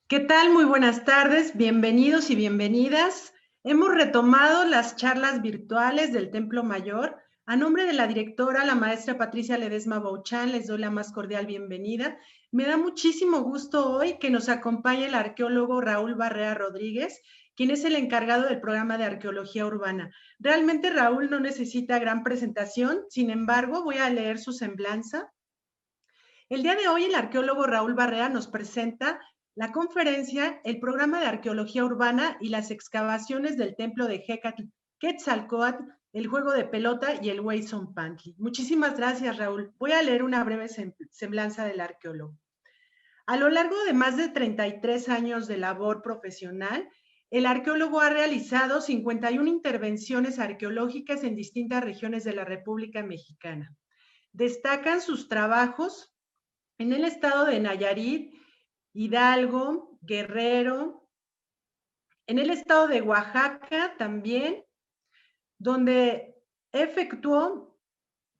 ¿Qué tal? Muy buenas tardes, bienvenidos y bienvenidas. Hemos retomado las charlas virtuales del Templo Mayor. A nombre de la directora, la maestra Patricia Ledesma Bouchan, les doy la más cordial bienvenida. Me da muchísimo gusto hoy que nos acompañe el arqueólogo Raúl Barrera Rodríguez, quien es el encargado del programa de arqueología urbana. Realmente Raúl no necesita gran presentación, sin embargo, voy a leer su semblanza. El día de hoy el arqueólogo Raúl Barrera nos presenta la conferencia El programa de arqueología urbana y las excavaciones del templo de Hécatl, Quetzalcóatl, el juego de pelota y el Huayzonpantli. Muchísimas gracias, Raúl. Voy a leer una breve semblanza del arqueólogo. A lo largo de más de 33 años de labor profesional, el arqueólogo ha realizado 51 intervenciones arqueológicas en distintas regiones de la República Mexicana. Destacan sus trabajos en el estado de Nayarit, Hidalgo, Guerrero, en el estado de Oaxaca también, donde efectuó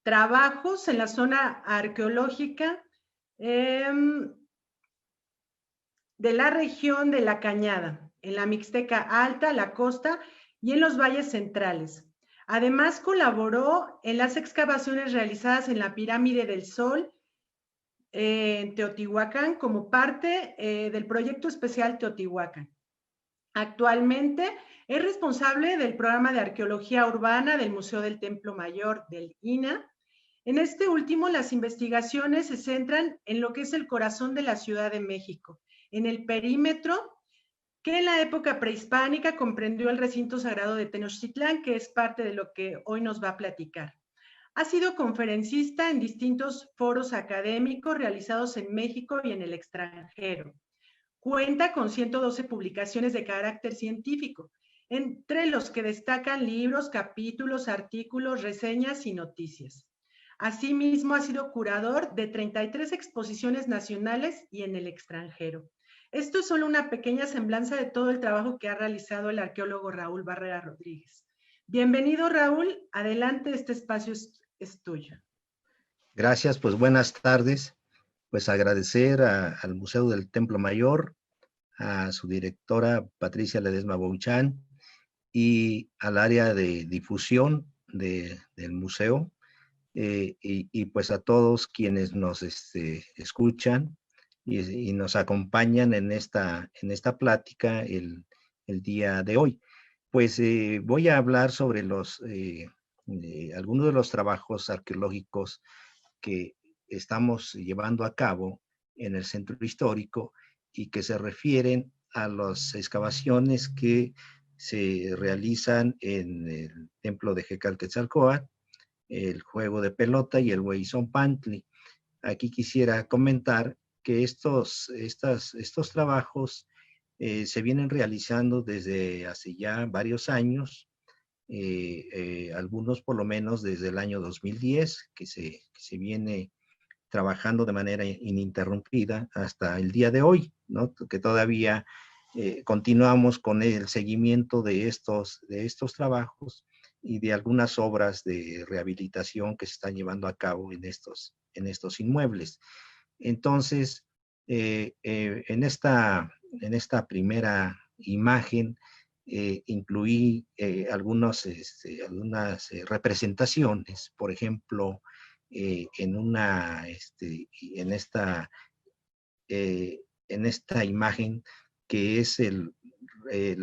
trabajos en la zona arqueológica eh, de la región de La Cañada, en la Mixteca Alta, la costa y en los valles centrales. Además, colaboró en las excavaciones realizadas en la Pirámide del Sol en Teotihuacán como parte del proyecto especial Teotihuacán. Actualmente es responsable del programa de arqueología urbana del Museo del Templo Mayor del INAH. En este último, las investigaciones se centran en lo que es el corazón de la Ciudad de México, en el perímetro que en la época prehispánica comprendió el recinto sagrado de Tenochtitlán, que es parte de lo que hoy nos va a platicar. Ha sido conferencista en distintos foros académicos realizados en México y en el extranjero. Cuenta con 112 publicaciones de carácter científico, entre los que destacan libros, capítulos, artículos, reseñas y noticias. Asimismo, ha sido curador de 33 exposiciones nacionales y en el extranjero. Esto es solo una pequeña semblanza de todo el trabajo que ha realizado el arqueólogo Raúl Barrera Rodríguez. Bienvenido, Raúl. Adelante, este espacio es tuyo. Gracias, pues buenas tardes. Pues agradecer al Museo del Templo Mayor, a su directora Patricia Ledesma Bouchan y al área de difusión del museo y pues a todos quienes nos escuchan y nos acompañan en esta plática el día de hoy. Pues voy a hablar sobre algunos de los trabajos arqueológicos que estamos llevando a cabo en el centro histórico y que se refieren a las excavaciones que se realizan en el templo de Quetzalcóatl, el juego de pelota y el Huayzonpantli. Aquí quisiera comentar que estos trabajos se vienen realizando desde hace ya varios años, algunos por lo menos desde el año 2010, que se viene trabajando de manera ininterrumpida hasta el día de hoy, ¿no? Que todavía continuamos con el seguimiento de estos trabajos y de algunas obras de rehabilitación que se están llevando a cabo en estos inmuebles. Entonces, en esta primera imagen incluí algunas representaciones, por ejemplo, en esta imagen que es el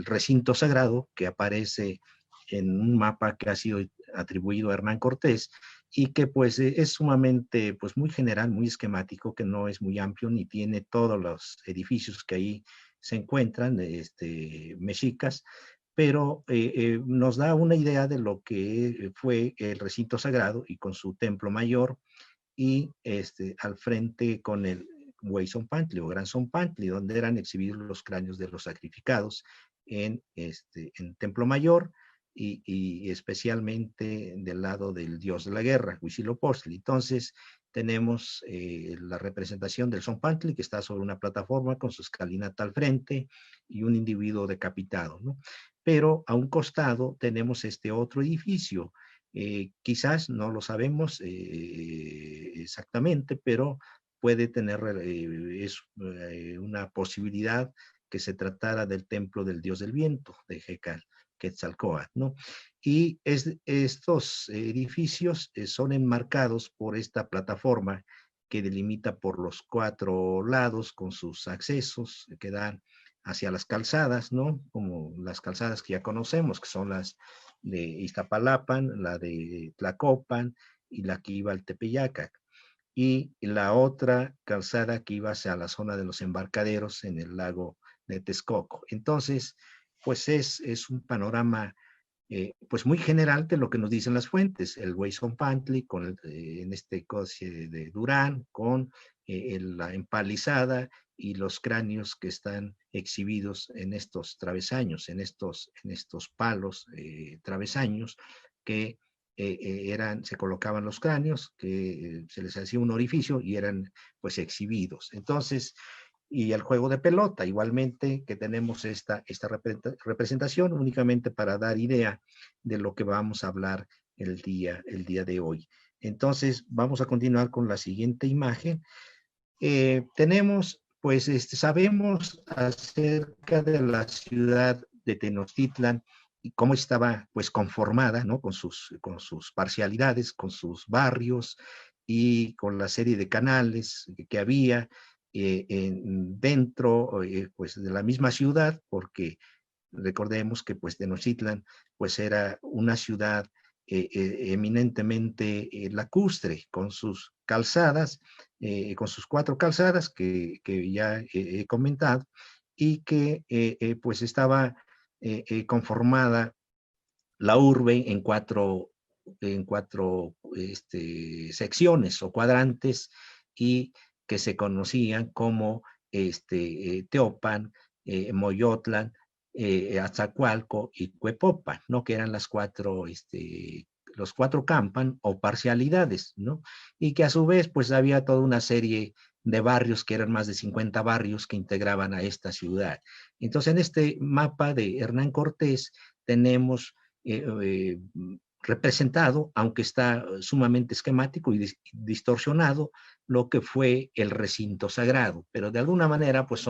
recinto sagrado que aparece en un mapa que ha sido atribuido a Hernán Cortés y que pues es sumamente pues muy general, muy esquemático, que no es muy amplio ni tiene todos los edificios que ahí se encuentran, mexicas, pero nos da una idea de lo que fue el recinto sagrado y con su templo mayor y al frente con el Huayzonpantli o Gran Zonpantli, donde eran exhibidos los cráneos de los sacrificados en Templo Mayor y especialmente del lado del dios de la guerra, Huitzilopochtli. Entonces tenemos la representación del Zonpantli que está sobre una plataforma con su escalinata al frente y un individuo decapitado, ¿no? Pero a un costado tenemos este otro edificio. Quizás no lo sabemos exactamente, pero puede tener una posibilidad que se tratara del templo del dios del viento, de Hekal, Quetzalcóatl, ¿no? Y estos edificios son enmarcados por esta plataforma que delimita por los 4 lados con sus accesos que dan hacia las calzadas, ¿no? Como las calzadas que ya conocemos, que son las de Iztapalapan, la de Tlacopan y la que iba al Tepeyac, y la otra calzada que iba hacia la zona de los embarcaderos en el lago de Texcoco. Entonces, pues es un panorama pues muy general de lo que nos dicen las fuentes, el Huizonpantli, en este coche de Durán, con la empalizada y los cráneos que están exhibidos en estos travesaños, en estos palos travesaños que se colocaban los cráneos, que se les hacía un orificio y eran pues exhibidos. Entonces, y el juego de pelota, igualmente que tenemos esta representación únicamente para dar idea de lo que vamos a hablar el día de hoy. Entonces, vamos a continuar con la siguiente imagen. Tenemos, pues, sabemos acerca de la ciudad de Tenochtitlan y cómo estaba, pues, conformada, ¿no? Con sus parcialidades, con sus barrios y con la serie de canales que había dentro, pues, de la misma ciudad, porque recordemos que, pues, Tenochtitlan, pues, era una ciudad eminentemente lacustre, con sus calzadas, con sus 4 calzadas que ya he comentado, y que pues estaba conformada la urbe en cuatro secciones o cuadrantes, y que se conocían como Teopan, Moyotlan, Azacualco y Cuepopan, ¿no? Que eran los 4 campan o parcialidades, ¿no? Y que a su vez, pues había toda una serie de barrios, que eran más de 50 barrios que integraban a esta ciudad. Entonces, en este mapa de Hernán Cortés tenemos representado, aunque está sumamente esquemático y distorsionado, lo que fue el recinto sagrado, pero de alguna manera pues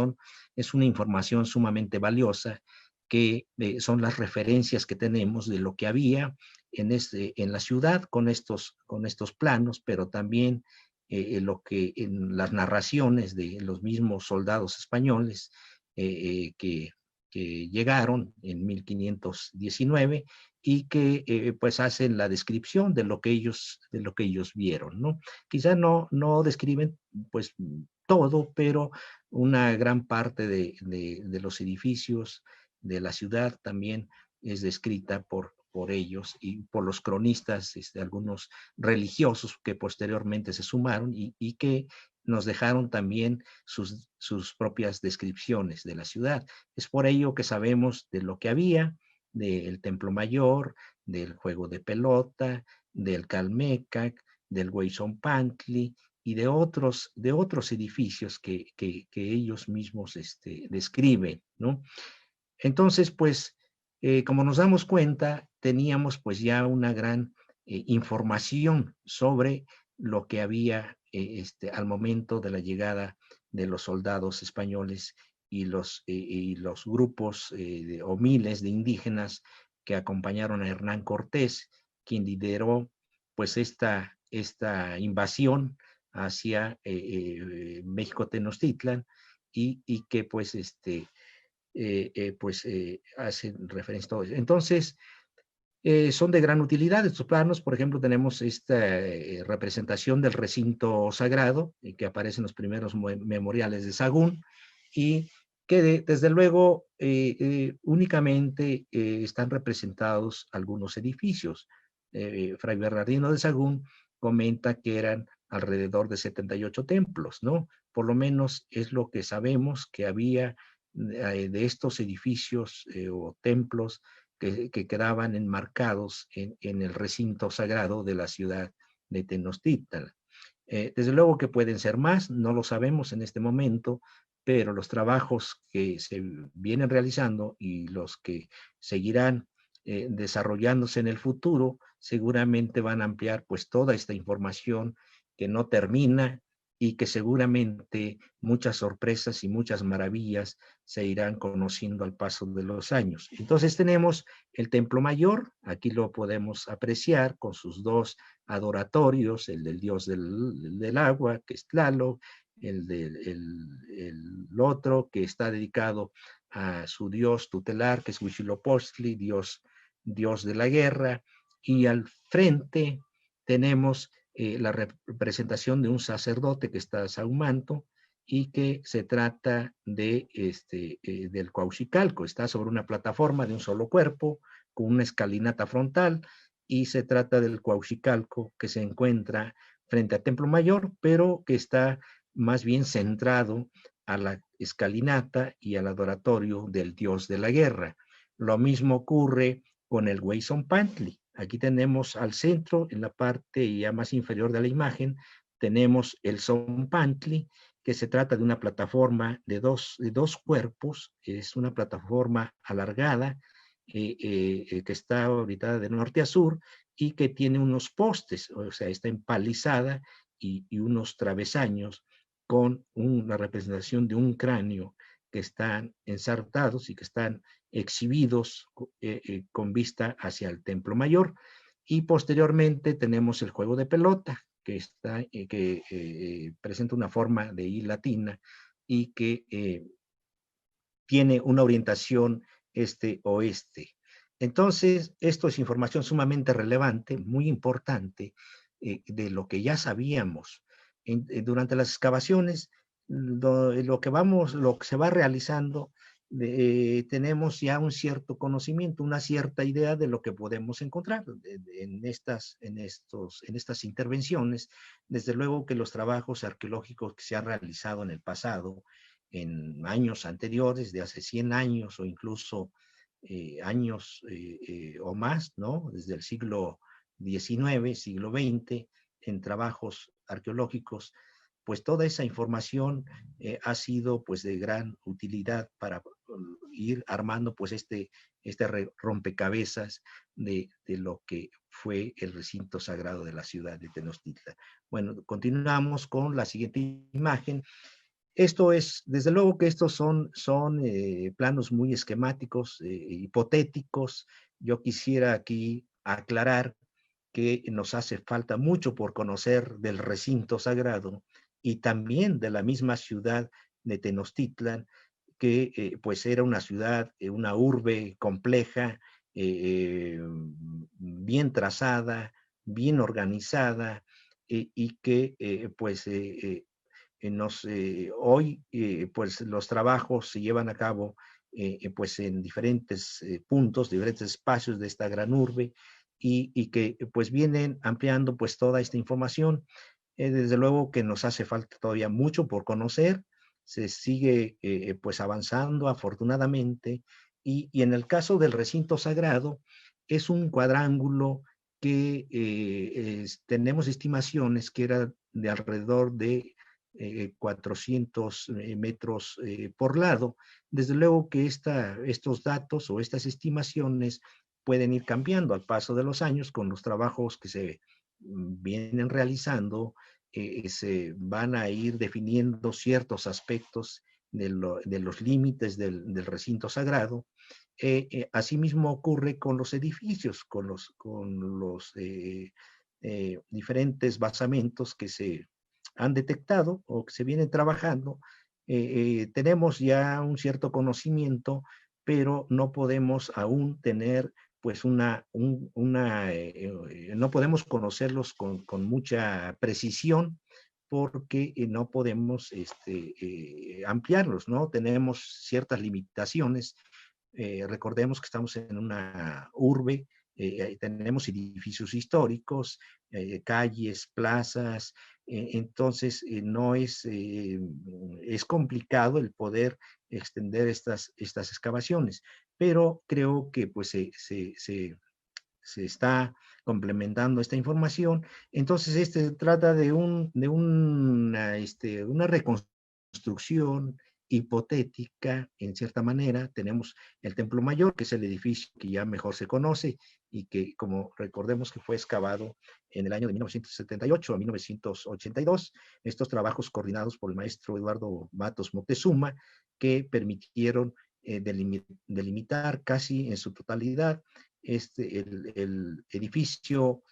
es una información sumamente valiosa, que son las referencias que tenemos de lo que había en la ciudad con estos planos, pero también lo que en las narraciones de los mismos soldados españoles que llegaron en 1519 y que pues hacen la descripción de lo que ellos vieron, ¿no? Quizá no describen pues todo, pero una gran parte de los edificios de la ciudad también es descrita por ellos y por los cronistas, algunos religiosos que posteriormente se sumaron y que nos dejaron también sus propias descripciones de la ciudad. Es por ello que sabemos de lo que había, del Templo Mayor, del juego de pelota, del Calmecac, del Huizonpantli y de otros edificios que ellos mismos describen, ¿no? Entonces, pues, como nos damos cuenta, teníamos pues ya una gran información sobre lo que había al momento de la llegada de los soldados españoles y los grupos o miles de indígenas que acompañaron a Hernán Cortés, quien lideró pues esta invasión hacia México Tenochtitlan, y que pues hacen referencia a todo eso. Entonces, son de gran utilidad estos planos. Por ejemplo, tenemos esta representación del recinto sagrado, que aparece en los primeros memoriales de Sahagún, y que desde luego únicamente están representados algunos edificios. Fray Bernardino de Sahagún comenta que eran alrededor de 78 templos, ¿no? Por lo menos es lo que sabemos que había de estos edificios o templos que quedaban enmarcados en el recinto sagrado de la ciudad de Tenochtitlan. Desde luego que pueden ser más, no lo sabemos en este momento, pero los trabajos que se vienen realizando y los que seguirán desarrollándose en el futuro seguramente van a ampliar pues toda esta información que no termina y que seguramente muchas sorpresas y muchas maravillas se irán conociendo al paso de los años. Entonces tenemos el Templo Mayor, aquí lo podemos apreciar con sus dos adoratorios, el del dios del agua, que es Tlaloc, el otro que está dedicado a su dios tutelar, que es Huitzilopochtli, dios de la guerra, y al frente tenemos la representación de un sacerdote que está sahumanto y que se trata del Cuauhxicalco. Está sobre una plataforma de un solo cuerpo con una escalinata frontal y se trata del Cuauhxicalco que se encuentra frente al Templo Mayor, pero que está más bien centrado a la escalinata y al adoratorio del dios de la guerra. Lo mismo ocurre con el Huayzonpantli. Aquí tenemos al centro, en la parte ya más inferior de la imagen, tenemos el Zompantli, que se trata de una plataforma de dos cuerpos, es una plataforma alargada, que está orientada de norte a sur y que tiene unos postes, o sea, está empalizada y unos travesaños con una representación de un cráneo que están ensartados y que están exhibidos con vista hacia el Templo Mayor. Y posteriormente tenemos el juego de pelota, que presenta una forma de I latina y que tiene una orientación este-oeste. Entonces, esto es información sumamente relevante, muy importante, de lo que ya sabíamos. Durante las excavaciones, lo que se va realizando, tenemos ya un cierto conocimiento, una cierta idea de lo que podemos encontrar en estas intervenciones. Desde luego que los trabajos arqueológicos que se han realizado en el pasado, en años anteriores, de hace 100 años o incluso años o más, ¿no? Desde el siglo XIX, siglo XX, en trabajos arqueológicos, pues toda esa información ha sido pues de gran utilidad para ir armando pues este rompecabezas de lo que fue el recinto sagrado de la ciudad de Tenochtitlan. Bueno, continuamos con la siguiente imagen. Esto es, desde luego que estos son planos muy esquemáticos, hipotéticos. Yo quisiera aquí aclarar que nos hace falta mucho por conocer del recinto sagrado y también de la misma ciudad de Tenochtitlan, que pues era una ciudad, una urbe compleja, bien trazada, bien organizada, y que hoy pues los trabajos se llevan a cabo pues en diferentes puntos, diferentes espacios de esta gran urbe y que pues vienen ampliando pues toda esta información. Desde luego que nos hace falta todavía mucho por conocer, se sigue pues avanzando afortunadamente y en el caso del recinto sagrado es un cuadrángulo que tenemos estimaciones que era de alrededor de 400 metros por lado. Desde luego que estos datos o estas estimaciones pueden ir cambiando al paso de los años con los trabajos que se vienen realizando, se van a ir definiendo ciertos aspectos de los límites del recinto sagrado. Asimismo ocurre con los edificios, con los diferentes basamentos que se han detectado o que se vienen trabajando. Tenemos ya un cierto conocimiento, pero no podemos aún tener pues no podemos conocerlos con mucha precisión porque no podemos ampliarlos, ¿no? Tenemos ciertas limitaciones. Recordemos que estamos en una urbe, tenemos edificios históricos, calles, plazas, no es complicado el poder extender estas excavaciones, pero creo que pues se está complementando esta información. Entonces, trata de una reconstrucción hipotética, en cierta manera. Tenemos el Templo Mayor, que es el edificio que ya mejor se conoce y que, como recordemos, que fue excavado en el año de 1978 a 1982. Estos trabajos coordinados por el maestro Eduardo Matos Moctezuma, que permitieron delimitar casi en su totalidad el edificio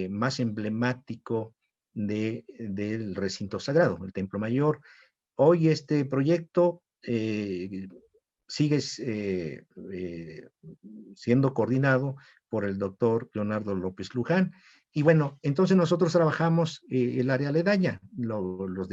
más emblemático del recinto sagrado, el Templo Mayor. Hoy este proyecto sigue siendo coordinado por el doctor Leonardo López Luján. Y bueno, entonces nosotros trabajamos el área aledaña, los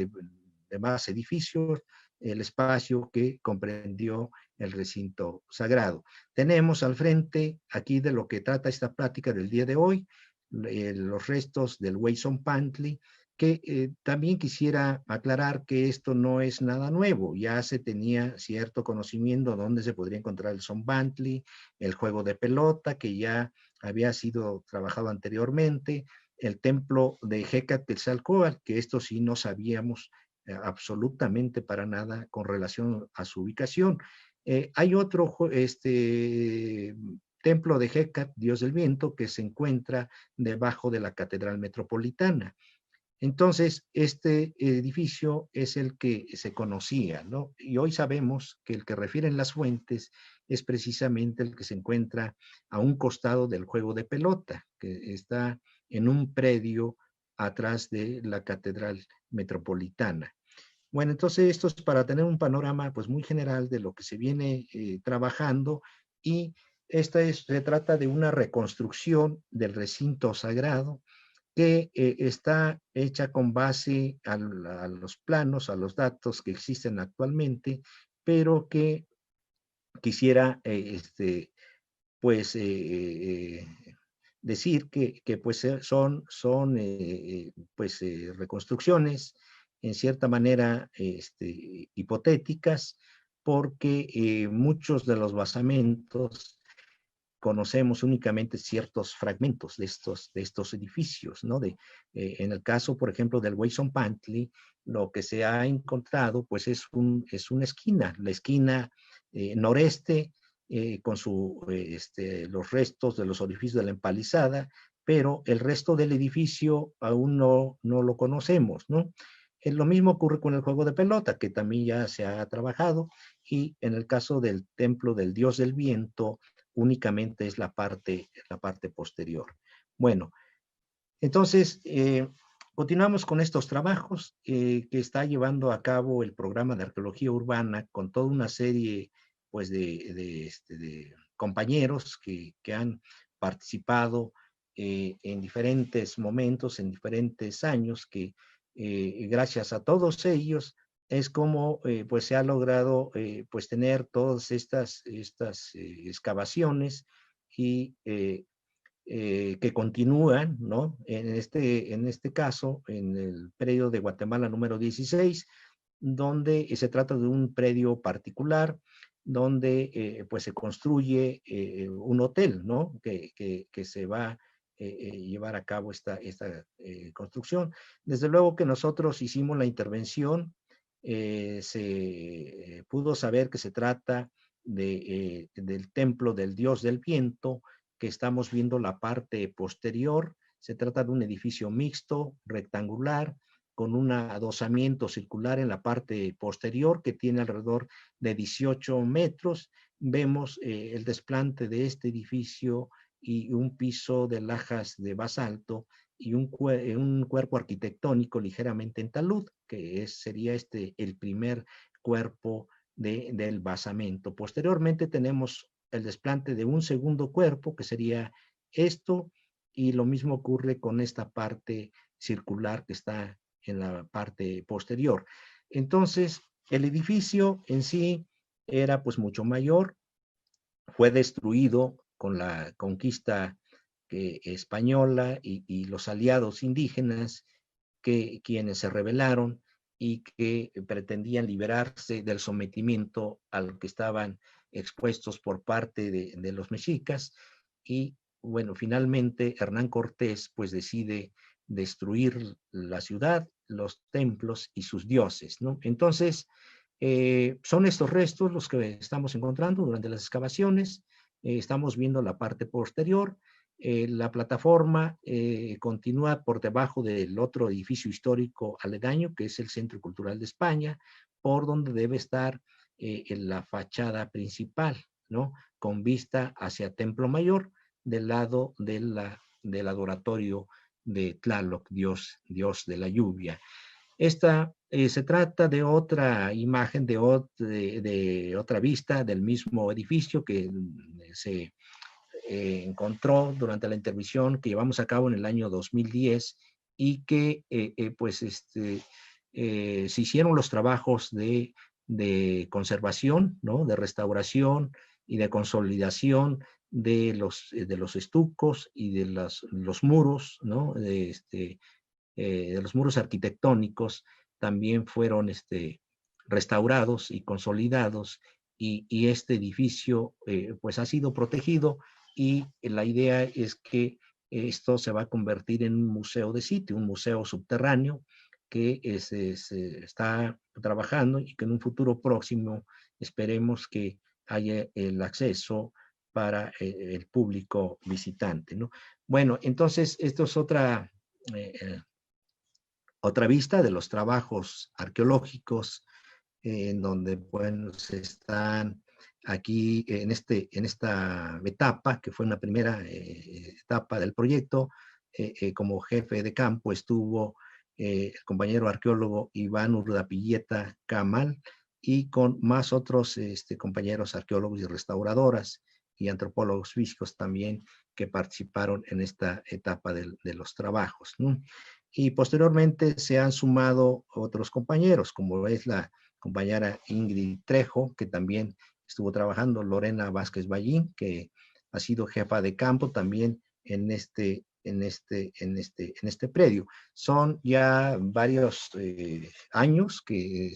demás edificios, el espacio que comprendió el recinto sagrado. Tenemos al frente, aquí de lo que trata esta plática del día de hoy, los restos del Weyson-Pantli, que también quisiera aclarar que esto no es nada nuevo. Ya se tenía cierto conocimiento de dónde se podría encontrar el Sonbantli, el juego de pelota, que ya había sido trabajado anteriormente, el templo de Hecatquetzalcóatl, que esto sí no sabíamos absolutamente para nada con relación a su ubicación. Hay otro templo de Hecat, Dios del Viento, que se encuentra debajo de la Catedral Metropolitana. Entonces, este edificio es el que se conocía, ¿no? Y hoy sabemos que el que refieren las fuentes es precisamente el que se encuentra a un costado del juego de pelota, que está en un predio atrás de la Catedral Metropolitana. Bueno, entonces esto es para tener un panorama pues muy general de lo que se viene trabajando, y se trata de una reconstrucción del recinto sagrado que está hecha con base a los planos, a los datos que existen actualmente, pero que quisiera pues decir que pues son pues reconstrucciones en cierta manera hipotéticas, porque muchos de los basamentos conocemos únicamente ciertos fragmentos de estos edificios, ¿no? En el caso, por ejemplo, del Weyson-Pantli, lo que se ha encontrado, pues es una esquina, la esquina noreste, con los restos de los orificios de la empalizada, pero el resto del edificio aún no lo conocemos, ¿no? Lo mismo ocurre con el juego de pelota, que también ya se ha trabajado, y en el caso del templo del Dios del Viento, únicamente es la parte posterior. Bueno, entonces, continuamos con estos trabajos que está llevando a cabo el programa de arqueología urbana con toda una serie pues, de compañeros que han participado en diferentes momentos, en diferentes años, que gracias a todos ellos es como pues se ha logrado pues tener todas estas excavaciones y que continúan, ¿no? En este caso, en el predio de Guatemala número 16, donde se trata de un predio particular, donde pues se construye un hotel, ¿no? Que se va a llevar a cabo esta construcción. Desde luego que nosotros hicimos la intervención, se pudo saber que se trata del templo del Dios del Viento, que estamos viendo la parte posterior. Se trata de un edificio mixto, rectangular, con un adosamiento circular en la parte posterior que tiene alrededor de 18 metros. Vemos el desplante de este edificio y un piso de lajas de basalto y un cuerpo arquitectónico ligeramente en talud, que sería el primer cuerpo del basamento. Posteriormente tenemos el desplante de un segundo cuerpo, que sería esto, y lo mismo ocurre con esta parte circular que está en la parte posterior. Entonces, el edificio en sí era pues mucho mayor, fue destruido con la conquista española y los aliados indígenas, quienes se rebelaron y que pretendían liberarse del sometimiento al que estaban expuestos por parte de los mexicas. Y bueno, finalmente Hernán Cortés pues decide destruir la ciudad, los templos y sus dioses, ¿no? Entonces, Son estos restos los que estamos encontrando durante las excavaciones. Estamos viendo la parte posterior. La plataforma continúa por debajo del otro edificio histórico aledaño, que es el Centro Cultural de España, por donde debe estar en la fachada principal, ¿no? Con vista hacia Templo Mayor, del lado del adoratorio de Tlaloc, Dios de la lluvia. Se trata de otra imagen, de otra vista del mismo edificio que se encontró durante la intervención que llevamos a cabo en el año 2010 y que se hicieron los trabajos de conservación, ¿no? De restauración y de consolidación de los estucos y de los muros, ¿no? De los muros arquitectónicos también fueron restaurados y consolidados, y este edificio pues ha sido protegido, y la idea es que esto se va a convertir en un museo de sitio, un museo subterráneo que se está trabajando, y que en un futuro próximo esperemos que haya el acceso para el público visitante, ¿no? Bueno, entonces esto es otra vista de los trabajos arqueológicos, en donde, bueno, se están aquí en esta etapa, que fue una primera etapa del proyecto. Como jefe de campo estuvo el compañero arqueólogo Iván Urdapilleta Camal, y con más otros compañeros arqueólogos y restauradoras y antropólogos físicos también, que participaron en esta etapa de los trabajos, ¿no? Y posteriormente se han sumado otros compañeros, como es la compañera Ingrid Trejo, que también estuvo trabajando, Lorena Vázquez Ballín, que ha sido jefa de campo también en este predio. Son ya varios años que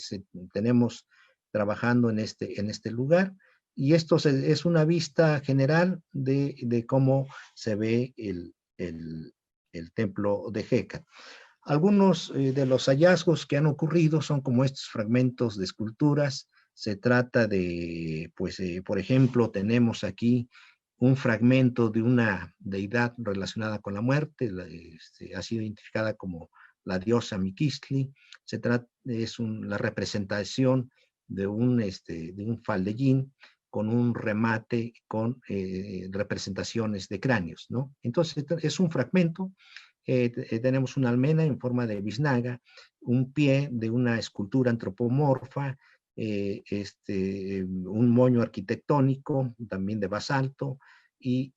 tenemos trabajando en este lugar, y esto es una vista general de cómo se ve el templo de Hécat. Algunos de los hallazgos que han ocurrido son como estos fragmentos de esculturas. Se trata de, pues, por ejemplo, tenemos aquí un fragmento de una deidad relacionada con la muerte, ha sido identificada como la diosa Miquistli. Es la representación de un faldellín con un remate con representaciones de cráneos, ¿no? Entonces es un fragmento. Tenemos una almena en forma de biznaga, un pie de una escultura antropomorfa, un moño arquitectónico también de basalto, y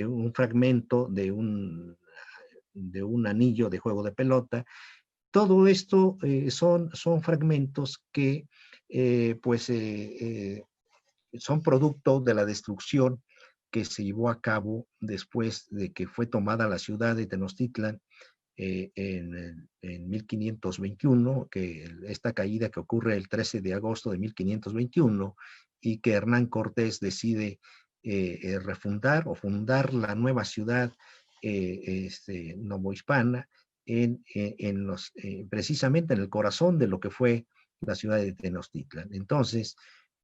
un fragmento de un anillo de juego de pelota. Todo esto son fragmentos que son producto de la destrucción que se llevó a cabo después de que fue tomada la ciudad de Tenochtitlan en 1521, esta caída que ocurre el 13 de agosto de 1521, y que Hernán Cortés decide refundar o fundar la nueva ciudad novohispana precisamente en el corazón de lo que fue la ciudad de Tenochtitlan. Entonces,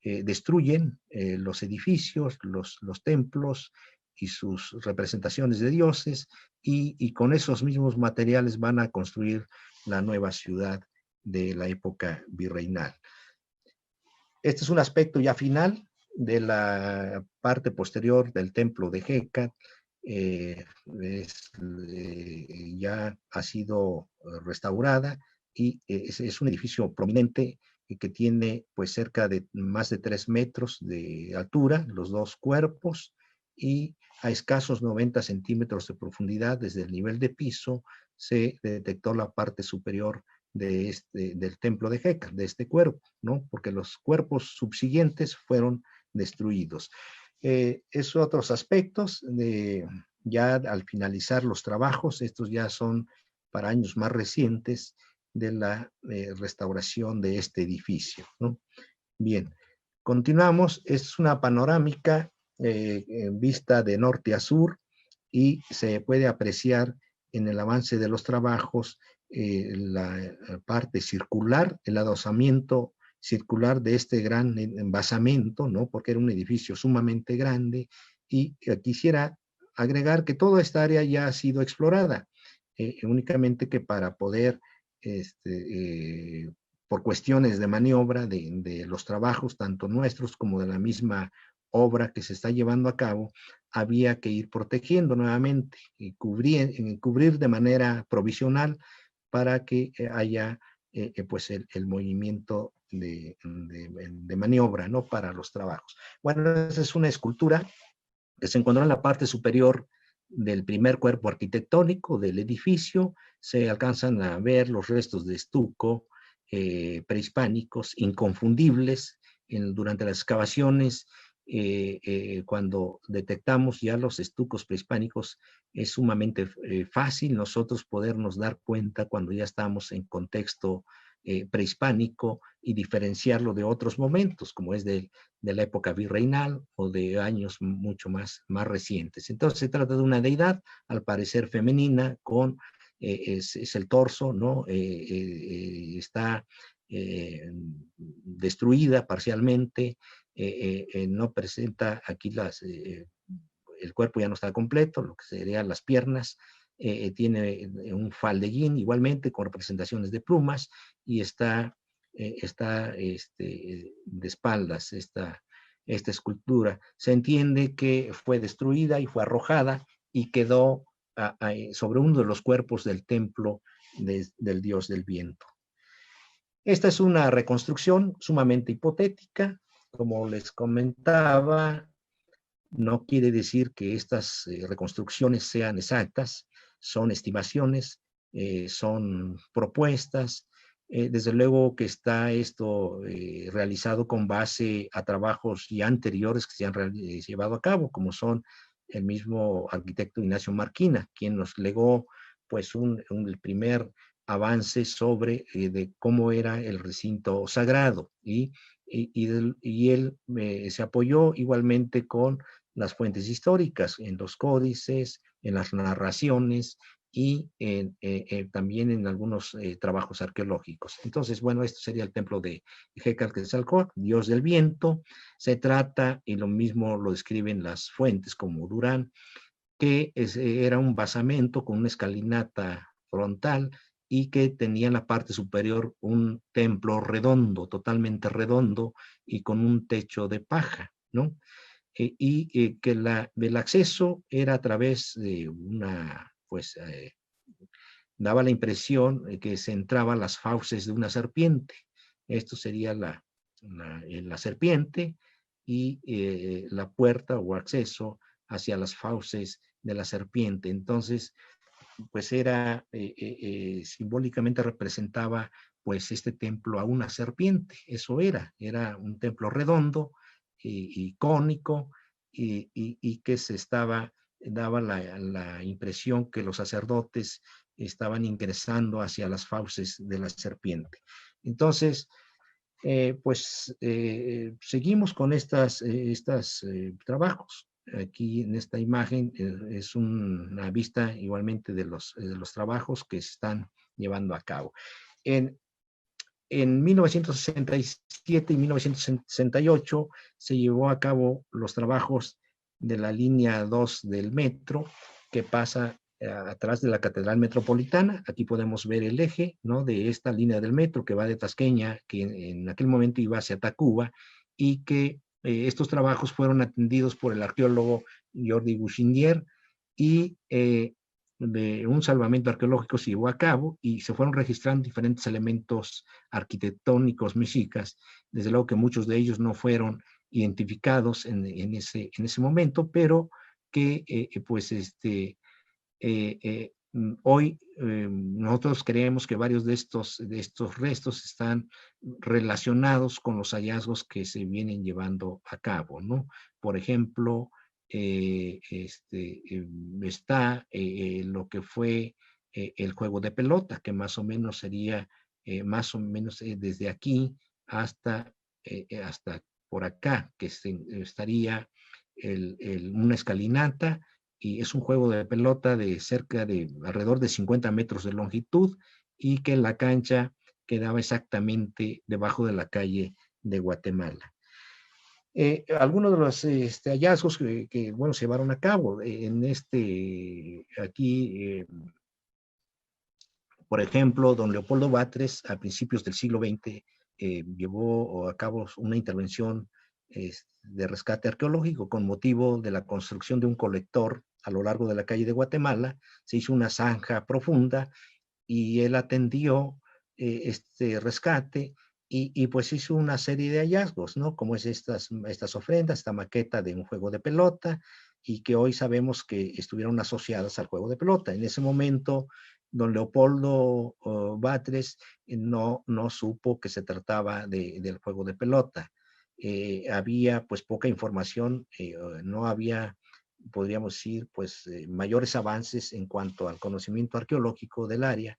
destruyen los edificios, los templos y sus representaciones de dioses, y con esos mismos materiales van a construir la nueva ciudad de la época virreinal. Este es un aspecto ya final de la parte posterior del templo de Hécat. Ya ha sido restaurada, y es un edificio prominente que tiene pues cerca de más de 3 metros de altura, los dos cuerpos, y a escasos 90 centímetros de profundidad desde el nivel de piso se detectó la parte superior del templo de Hécat, de este cuerpo, ¿no? Porque los cuerpos subsiguientes fueron destruidos. Esos otros aspectos, ya al finalizar los trabajos, estos ya son para años más recientes, de la restauración de este edificio, ¿no? Bien, continuamos. Es una panorámica vista de norte a sur, y se puede apreciar en el avance de los trabajos la parte circular, el adosamiento circular de este gran basamento, ¿no? Porque era un edificio sumamente grande, y quisiera agregar que toda esta área ya ha sido explorada, únicamente que para poder, por cuestiones de maniobra de los trabajos, tanto nuestros como de la misma obra que se está llevando a cabo, había que ir protegiendo nuevamente y cubrir de manera provisional para que haya pues el movimiento de maniobra, ¿no? Para los trabajos. Bueno, esa es una escultura que se encontró en la parte superior del primer cuerpo arquitectónico del edificio. Se alcanzan a ver los restos de estuco prehispánicos inconfundibles durante las excavaciones. Cuando detectamos ya los estucos prehispánicos, es sumamente fácil nosotros podernos dar cuenta cuando ya estamos en contexto prehispánico y diferenciarlo de otros momentos, como es de la época virreinal o de años mucho más recientes. Entonces se trata de una deidad, al parecer femenina, con es el torso, ¿no? Está destruida parcialmente, no presenta aquí el cuerpo ya no está completo, lo que serían las piernas. Tiene un faldeguín igualmente con representaciones de plumas, y está de espaldas esta escultura. Se entiende que fue destruida y fue arrojada y quedó sobre uno de los cuerpos del templo del dios del viento. Esta es una reconstrucción sumamente hipotética. Como les comentaba, no quiere decir que estas reconstrucciones sean exactas, son estimaciones, son propuestas. Desde luego que está esto realizado con base a trabajos ya anteriores que se han llevado a cabo, como son el mismo arquitecto Ignacio Marquina, quien nos legó pues el primer avance sobre de cómo era el recinto sagrado, y él se apoyó igualmente con las fuentes históricas, en los códices, en las narraciones y también en algunos trabajos arqueológicos. Entonces, bueno, esto sería el templo de Quetzalcóatl, dios del viento. Se trata, y lo mismo lo describen las fuentes como Durán, que era un basamento con una escalinata frontal y que tenía en la parte superior un templo redondo, totalmente redondo, y con un techo de paja, ¿no? Y que el acceso era a través de pues, daba la impresión de que se entraba a las fauces de una serpiente. Esto sería la serpiente, y la puerta o acceso hacia las fauces de la serpiente. Entonces, pues simbólicamente representaba pues este templo a una serpiente. Eso era un templo redondo y cónico, y que daba la impresión que los sacerdotes estaban ingresando hacia las fauces de la serpiente. Entonces, seguimos con estos trabajos. Aquí en esta imagen es una vista igualmente de los trabajos que se están llevando a cabo. En 1967 y 1968 se llevó a cabo los trabajos de la línea 2 del metro, que pasa atrás de la Catedral Metropolitana. Aquí podemos ver el eje, ¿no?, de esta línea del metro que va de Tasqueña, que en aquel momento iba hacia Tacuba, y que estos trabajos fueron atendidos por el arqueólogo Jordi Buchindier, y de un salvamento arqueológico se llevó a cabo y se fueron registrando diferentes elementos arquitectónicos mexicas. Desde luego que muchos de ellos no fueron identificados en ese momento, pero que hoy nosotros creemos que varios de estos restos están relacionados con los hallazgos que se vienen llevando a cabo, ¿no? Por ejemplo, está lo que fue el juego de pelota, que más o menos sería desde aquí hasta por acá, que estaría una escalinata, y es un juego de pelota de alrededor de 50 metros de longitud, y que la cancha quedaba exactamente debajo de la calle de Guatemala. Algunos de los hallazgos que, bueno, se llevaron a cabo aquí, por ejemplo, don Leopoldo Batres, a principios del siglo XX, llevó a cabo una intervención de rescate arqueológico con motivo de la construcción de un colector a lo largo de la calle de Guatemala. Se hizo una zanja profunda y él atendió este rescate y pues hizo una serie de hallazgos, ¿no? Como es estas ofrendas, esta maqueta de un juego de pelota, y que hoy sabemos que estuvieron asociadas al juego de pelota. En ese momento, don Leopoldo Batres no supo que se trataba del juego de pelota. Había pues poca información, no había, podríamos decir, pues mayores avances en cuanto al conocimiento arqueológico del área,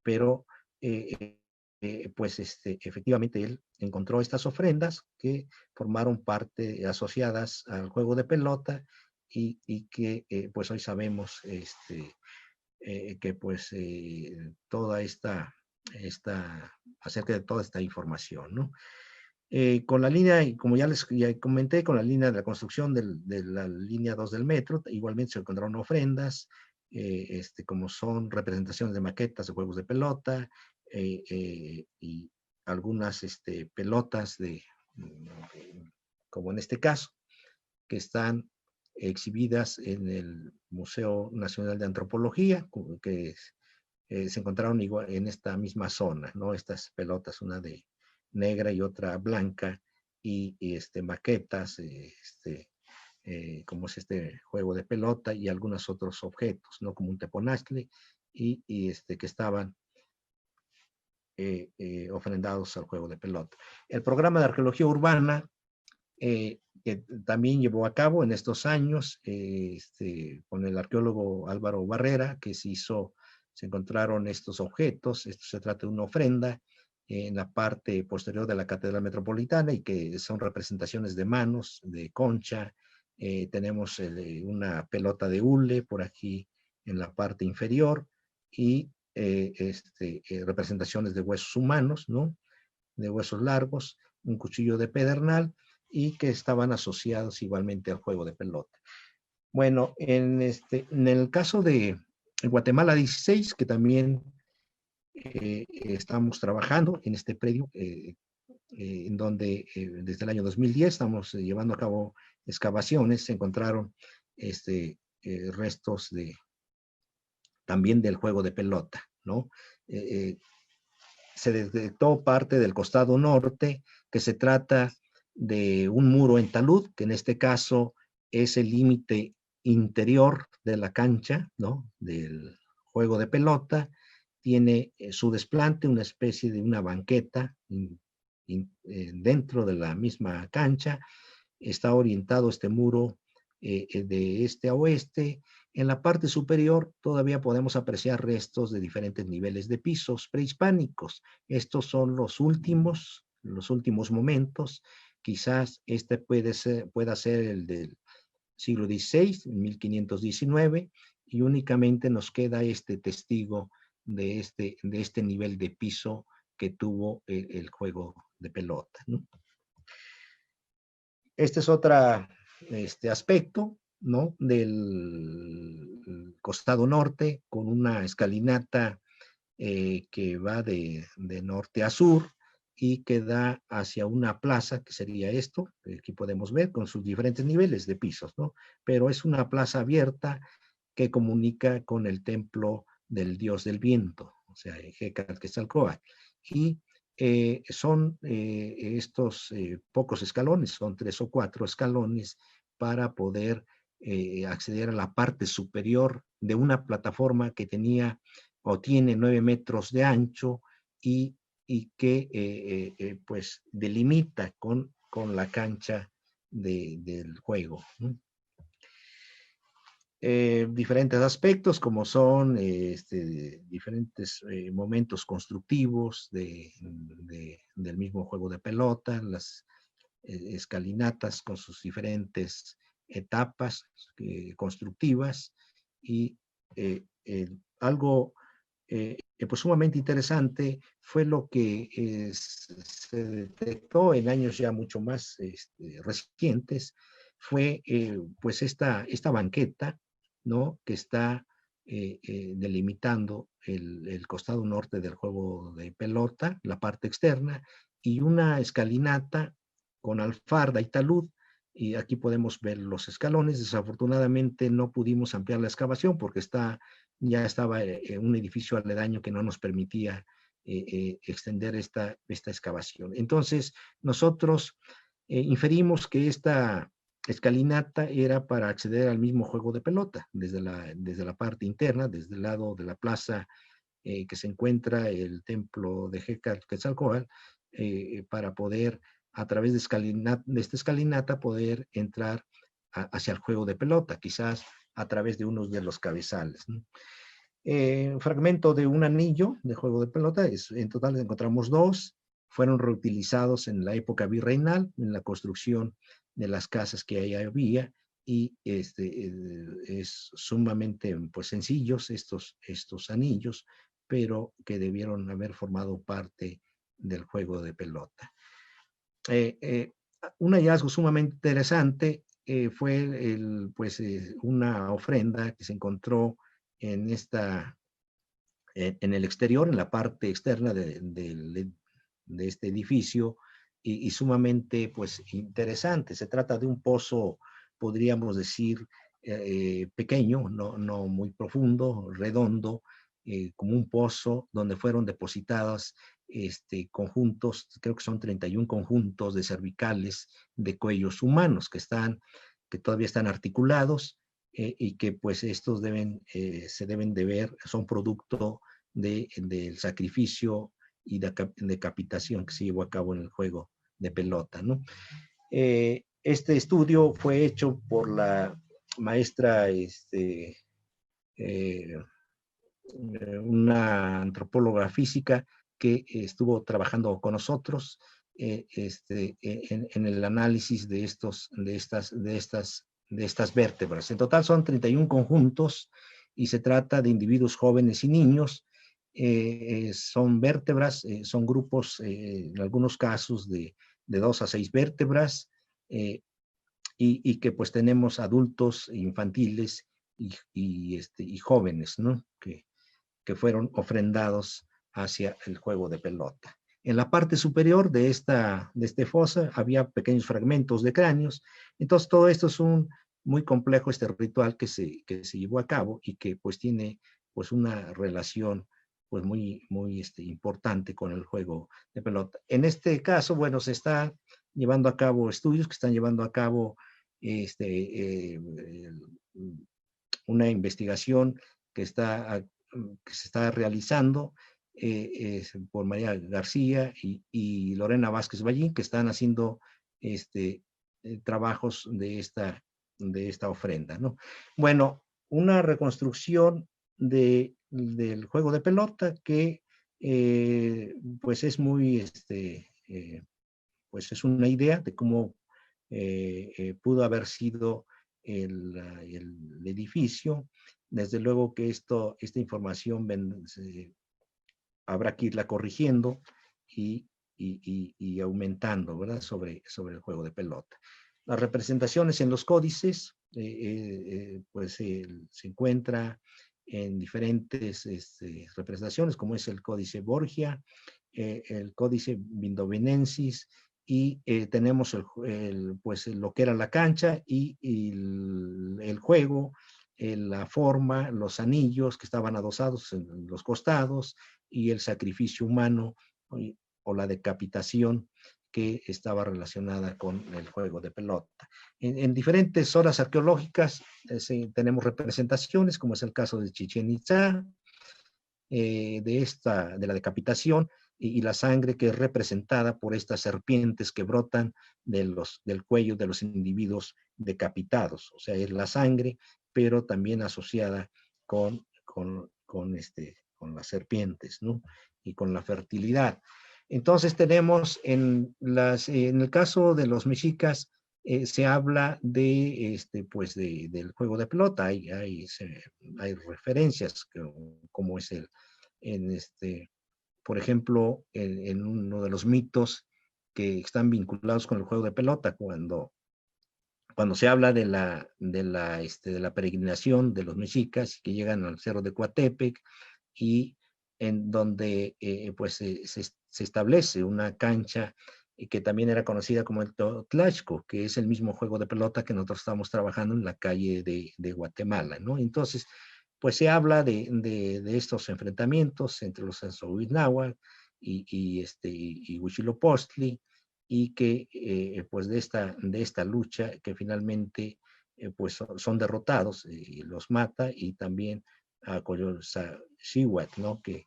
pero pues efectivamente él encontró estas ofrendas que formaron parte asociadas al juego de pelota y que pues hoy sabemos que pues toda acerca de toda esta información, ¿no? Con la línea, y como ya comenté, con la línea de la construcción de la línea 2 del metro, igualmente se encontraron ofrendas, como son representaciones de maquetas de juegos de pelota, y algunas pelotas como en este caso, que están exhibidas en el Museo Nacional de Antropología, que se encontraron igual en esta misma zona, ¿no? Estas pelotas, una de negra y otra blanca, y maquetas, como es este juego de pelota y algunos otros objetos, ¿no? Como un teponazcle, y que estaban ofrendados al juego de pelota. El programa de arqueología urbana, que también llevó a cabo en estos años, con el arqueólogo Álvaro Barrera, que se encontraron estos objetos. Esto se trata de una ofrenda en la parte posterior de la Catedral Metropolitana y que son representaciones de manos, de concha. Tenemos una pelota de hule por aquí en la parte inferior y representaciones de huesos humanos, ¿no? De huesos largos, un cuchillo de pedernal y que estaban asociados igualmente al juego de pelota. Bueno, en el caso de Guatemala 16, que también estamos trabajando en este predio, en donde desde el año 2010 estamos llevando a cabo excavaciones, se encontraron restos también del juego de pelota, ¿no? Se detectó parte del costado norte, que se trata de un muro en talud, que en este caso es el límite interior de la cancha, ¿no? Del juego de pelota. Tiene su desplante, una especie de una banqueta dentro de la misma cancha. Está orientado este muro de este a oeste. En la parte superior todavía podemos apreciar restos de diferentes niveles de pisos prehispánicos. Estos son los últimos momentos. Quizás este pueda ser el del siglo XVI, 1519, y únicamente nos queda este testigo de este nivel de piso que tuvo el juego de pelota, ¿no? Este es otro aspecto, ¿no? Del costado norte, con una escalinata que va de norte a sur y que da hacia una plaza, que sería esto, que aquí podemos ver, con sus diferentes niveles de pisos, ¿no? Pero es una plaza abierta que comunica con el templo del dios del viento, o sea, Quetzalcóatl. Y son estos pocos escalones, son 3 o 4 escalones para poder acceder a la parte superior de una plataforma que tenía o tiene 9 metros de ancho y que pues delimita con la cancha del juego, ¿no? Diferentes aspectos como son diferentes momentos constructivos del mismo juego de pelota, las escalinatas con sus diferentes etapas constructivas y algo pues sumamente interesante fue lo que se detectó en años ya mucho más recientes, fue pues esta banqueta, ¿no? Que está delimitando el costado norte del juego de pelota, la parte externa, y una escalinata con alfarda y talud, y aquí podemos ver los escalones. Desafortunadamente no pudimos ampliar la excavación porque ya estaba un edificio aledaño que no nos permitía extender esta excavación. Entonces, nosotros inferimos que esta escalinata era para acceder al mismo juego de pelota, desde la parte interna, desde el lado de la plaza que se encuentra el templo de Quetzalcóatl, para poder, a través de esta escalinata, poder entrar hacia el juego de pelota, quizás a través de uno de los cabezales, ¿no? Un fragmento de un anillo de juego de pelota, en total encontramos 2, fueron reutilizados en la época virreinal, en la construcción de las casas que ahí había, y es sumamente pues, sencillos estos anillos, pero que debieron haber formado parte del juego de pelota. Un hallazgo sumamente interesante fue una ofrenda que se encontró en el exterior, en la parte externa de este edificio, y sumamente pues interesante. Se trata de un pozo, podríamos decir, pequeño, no muy profundo, redondo, como un pozo donde fueron depositados conjuntos, creo que son 31 conjuntos de cervicales de cuellos humanos que todavía están articulados, y que pues estos se deben de ver, son producto del sacrificio y de decapitación que se llevó a cabo en el juego de pelota, ¿no? Este estudio fue hecho por la maestra, una antropóloga física que estuvo trabajando con nosotros en el análisis de estas vértebras. En total son 31 conjuntos y se trata de individuos jóvenes y niños. Son vértebras, son grupos, en algunos casos, de 2 a 6 vértebras, y que pues tenemos adultos infantiles y jóvenes, ¿no? Que fueron ofrendados hacia el juego de pelota. En la parte superior de este fosa había pequeños fragmentos de cráneos. Entonces todo esto es muy complejo, este ritual que se llevó a cabo, y que pues tiene pues una relación pues muy importante con el juego de pelota. En este caso, bueno, se está llevando a cabo estudios que están llevando a cabo una investigación que se está realizando por María García y Lorena Vázquez Ballín, que están haciendo trabajos de esta ofrenda, ¿no? Bueno, una reconstrucción del juego de pelota que pues es muy, pues es una idea de cómo pudo haber sido el edificio. Desde luego que esta información habrá que irla corrigiendo y aumentando, ¿verdad? Sobre el juego de pelota. Las representaciones en los códices, pues se encuentra en diferentes representaciones, como es el códice Borgia, el códice Vindovenensis, y tenemos pues lo que era la cancha y el juego, la forma, los anillos que estaban adosados en los costados, y el sacrificio humano o la decapitación que estaba relacionada con el juego de pelota. En diferentes zonas arqueológicas tenemos representaciones, como es el caso de Chichén Itzá, de la decapitación, y la sangre que es representada por estas serpientes que brotan del cuello de los individuos decapitados. O sea, es la sangre, pero también asociada con las serpientes, ¿no? Y con la fertilidad. Entonces tenemos en el caso de los mexicas, se habla del juego de pelota. Hay referencias, como es por ejemplo, en uno de los mitos que están vinculados con el juego de pelota, cuando se habla de la peregrinación de los mexicas que llegan al cerro de Coatepec, y en donde pues se establece una cancha que también era conocida como el Totlachco, que es el mismo juego de pelota que nosotros estamos trabajando en la calle de Guatemala, ¿no? Entonces, pues se habla de estos enfrentamientos entre los Anzoátegui y Huitzilopochtli, y que pues de esta lucha que finalmente pues son derrotados, y los mata, y también a Coyolxauhua, ¿no? Que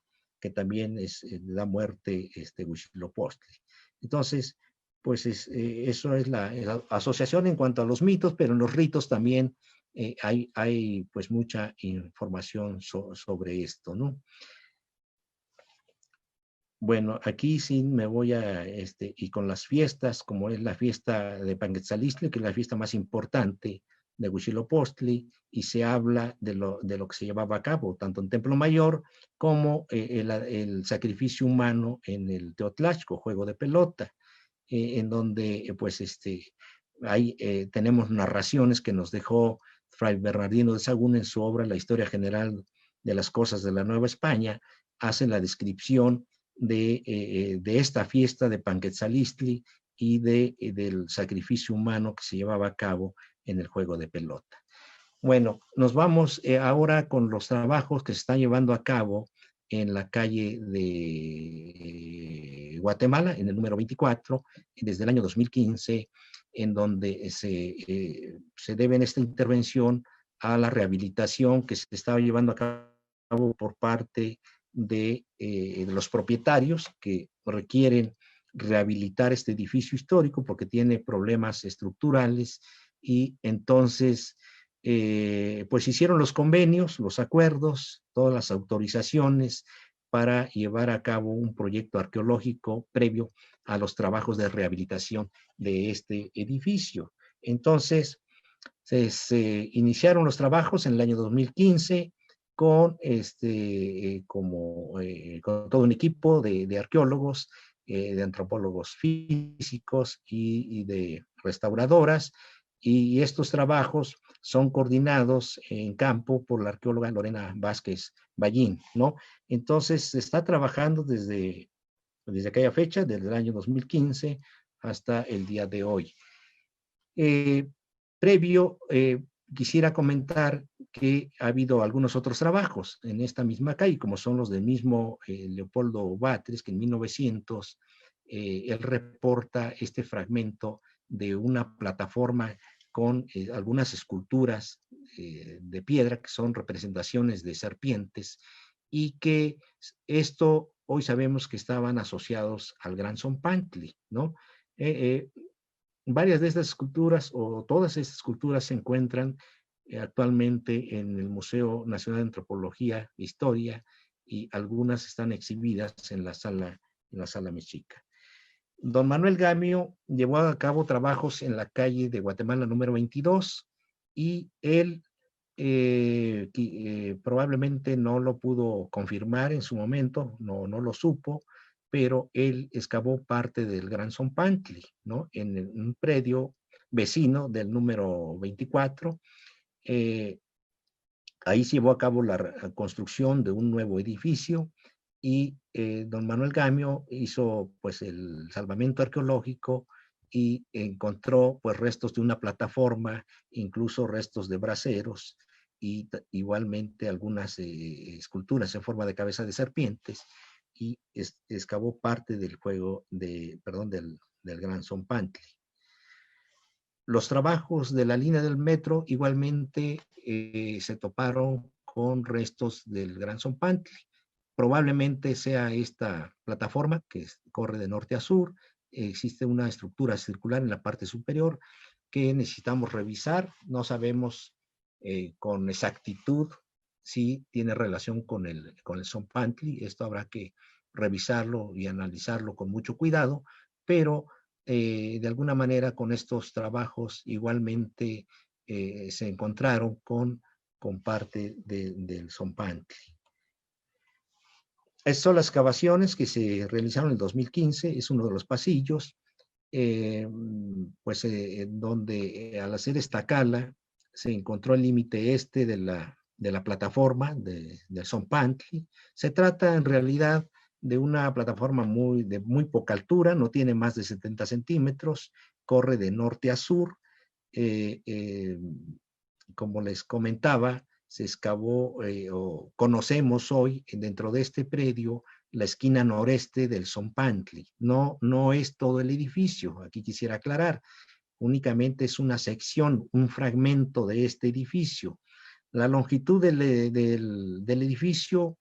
también da muerte Huitzilopochtli. Entonces, pues eso es la asociación en cuanto a los mitos, pero en los ritos también hay pues mucha información sobre esto, ¿no? Bueno, aquí sí me voy y con las fiestas, como es la fiesta de Panquetzalistli, que es la fiesta más importante de Huitzilopochtli, y se habla de lo que se llevaba a cabo, tanto en Templo Mayor como el sacrificio humano en el Teotlachco, juego de pelota, en donde pues tenemos narraciones que nos dejó Fray Bernardino de Sahagún en su obra La Historia General de las Cosas de la Nueva España. Hace la descripción de esta fiesta de Panquetzalistli y del sacrificio humano que se llevaba a cabo en el juego de pelota. Bueno, nos vamos ahora con los trabajos que se están llevando a cabo en la calle de Guatemala, en el número 24, desde el año 2015, en donde se debe en esta intervención a la rehabilitación que se estaba llevando a cabo por parte de los propietarios, que requieren rehabilitar este edificio histórico porque tiene problemas estructurales, y entonces pues hicieron los convenios, los acuerdos, todas las autorizaciones para llevar a cabo un proyecto arqueológico previo a los trabajos de rehabilitación de este edificio. Entonces, se iniciaron los trabajos en el año 2015 con, con todo un equipo de arqueólogos, de antropólogos físicos y de restauradoras, y estos trabajos son coordinados en campo por la arqueóloga Lorena Vázquez Ballín, ¿no? Entonces, se está trabajando desde aquella fecha, desde el año 2015 hasta el día de hoy. Previo, quisiera comentar que ha habido algunos otros trabajos en esta misma calle, como son los del mismo Leopoldo Batres, que en 1900 él reporta este fragmento de una plataforma con algunas esculturas de piedra que son representaciones de serpientes, y que esto hoy sabemos que estaban asociados al Gran Zompantli, ¿no? Varias de estas esculturas, o todas estas esculturas, se encuentran actualmente en el Museo Nacional de Antropología e Historia, y algunas están exhibidas en la sala mexica. Don Manuel Gamio llevó a cabo trabajos en la calle de Guatemala número 22, y él probablemente no lo pudo confirmar en su momento, no lo supo, pero él excavó parte del Gran Zompantli, ¿no? En un predio vecino del número 24. Ahí se llevó a cabo la construcción de un nuevo edificio, y don Manuel Gamio hizo pues el salvamento arqueológico y encontró pues restos de una plataforma, incluso restos de braseros, y igualmente algunas esculturas en forma de cabeza de serpientes, y excavó parte del del Gran Zompantli. Los trabajos de la línea del metro igualmente se toparon con restos del Gran Zompantli. Probablemente sea esta plataforma que corre de norte a sur. Existe una estructura circular en la parte superior que necesitamos revisar. No sabemos con exactitud si tiene relación con el Zompantli. Esto habrá que revisarlo y analizarlo con mucho cuidado, pero de alguna manera con estos trabajos igualmente se encontraron con parte del Zompantli. Estas son las excavaciones que se realizaron en el 2015, es uno de los pasillos, donde al hacer esta cala se encontró el límite este de la plataforma del Zompantli. Se trata en realidad de una plataforma de muy poca altura, no tiene más de 70 centímetros, corre de norte a sur. eh, eh, Como les comentaba, se excavó o conocemos hoy dentro de este predio la esquina noreste del Zompantli. No, no es todo el edificio, aquí quisiera aclarar, únicamente es una sección, un fragmento de este edificio. La longitud del edificio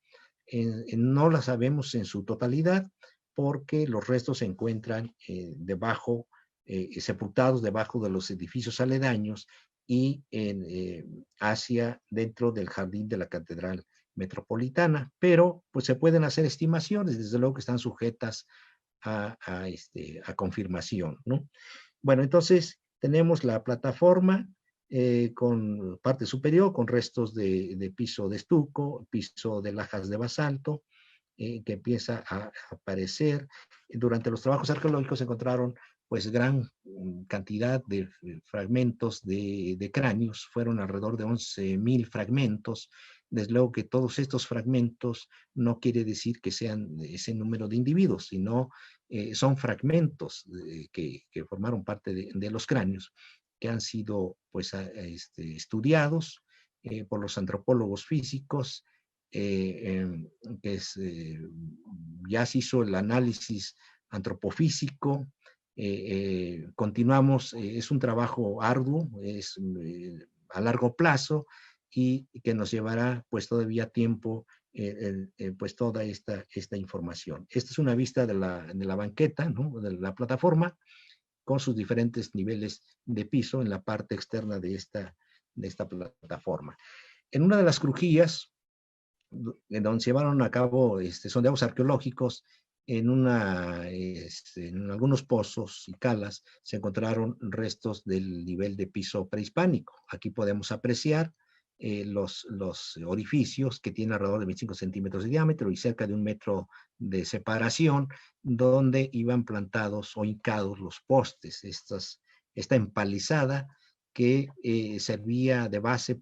no la sabemos en su totalidad porque los restos se encuentran debajo, sepultados debajo de los edificios aledaños y hacia dentro del jardín de la Catedral Metropolitana, pero pues se pueden hacer estimaciones, desde luego que están sujetas a confirmación, ¿no? Bueno, entonces tenemos la plataforma con parte superior, con restos de piso de estuco, piso de lajas de basalto, que empieza a aparecer. Durante los trabajos arqueológicos se encontraron pues gran cantidad de fragmentos de cráneos, fueron alrededor de 11.000 fragmentos. Desde luego que todos estos fragmentos no quiere decir que sean ese número de individuos, sino son fragmentos que formaron parte de los cráneos, que han sido pues estudiados por los antropólogos físicos, que ya se hizo el análisis antropofísico. Continuamos, es un trabajo arduo, es a largo plazo y que nos llevará pues todavía tiempo pues toda esta información. Esta es una vista de la banqueta, ¿no? De la plataforma, con sus diferentes niveles de piso en la parte externa de esta plataforma. En una de las crujías, en donde se llevaron a cabo sondeos arqueológicos, en algunos pozos y calas se encontraron restos del nivel de piso prehispánico. Aquí podemos apreciar los orificios que tienen alrededor de 25 centímetros de diámetro y cerca de 1 metro de separación, donde iban plantados o hincados los postes, esta empalizada que servía de base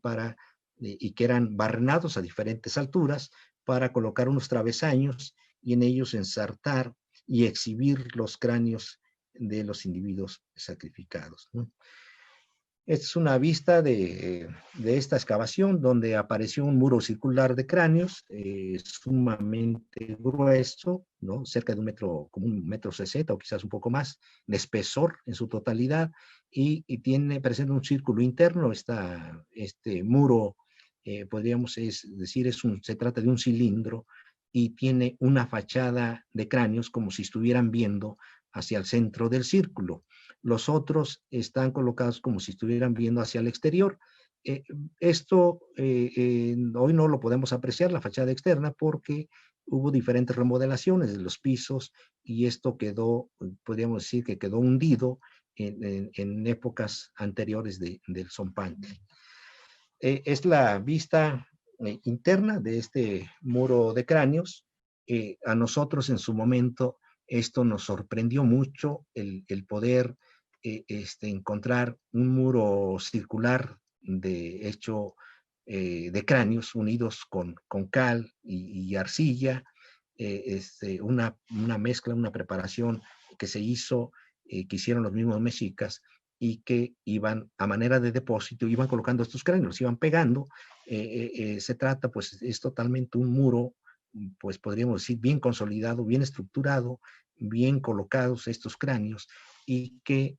y que eran barrenados a diferentes alturas para colocar unos travesaños y en ellos ensartar y exhibir los cráneos de los individuos sacrificados, ¿no? Esta es una vista de esta excavación donde apareció un muro circular de cráneos sumamente grueso, ¿no? Cerca de 1 metro, como 1,60 m o quizás un poco más, de espesor en su totalidad y presenta un círculo interno. Este muro, podríamos decir, se trata de un cilindro y tiene una fachada de cráneos como si estuvieran viendo hacia el centro del círculo. Los otros están colocados como si estuvieran viendo hacia el exterior. Esto hoy no lo podemos apreciar, la fachada externa, porque hubo diferentes remodelaciones de los pisos y esto quedó, podríamos decir que quedó hundido en épocas anteriores del Zompantli. Es la vista interna de este muro de cráneos. A nosotros en su momento esto nos sorprendió mucho, el poder encontrar un muro circular hecho de cráneos unidos con cal y arcilla, una mezcla, una preparación que se hizo, que hicieron los mismos mexicas y que iban a manera de depósito, iban colocando estos cráneos, iban pegando. Se trata, pues, es totalmente un muro, pues podríamos decir, bien consolidado, bien estructurado, bien colocados estos cráneos y que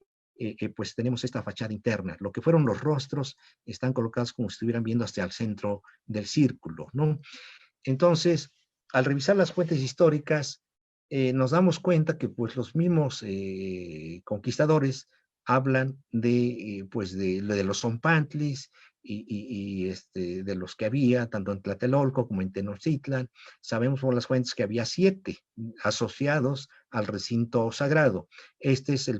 pues tenemos esta fachada interna. Lo que fueron los rostros están colocados como si estuvieran viendo hacia el centro del círculo, ¿no? Entonces, al revisar las fuentes históricas, nos damos cuenta que pues los mismos conquistadores hablan pues de los zompantlis y de los que había, tanto en Tlatelolco como en Tenochtitlan. Sabemos por las fuentes que había 7 asociados al recinto sagrado. Este es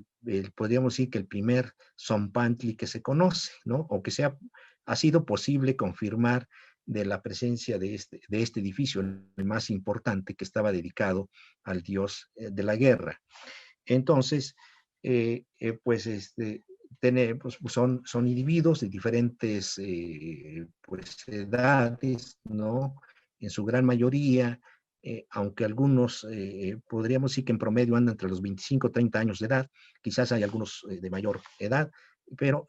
podríamos decir que el primer zompantli que se conoce, ¿no? O que ha sido posible confirmar de la presencia de este edificio, el más importante, que estaba dedicado al dios de la guerra. Entonces, pues, pues son individuos de diferentes pues, edades, ¿no? En su gran mayoría, aunque algunos podríamos decir que en promedio andan entre los 25 y 30 años de edad, quizás hay algunos de mayor edad, pero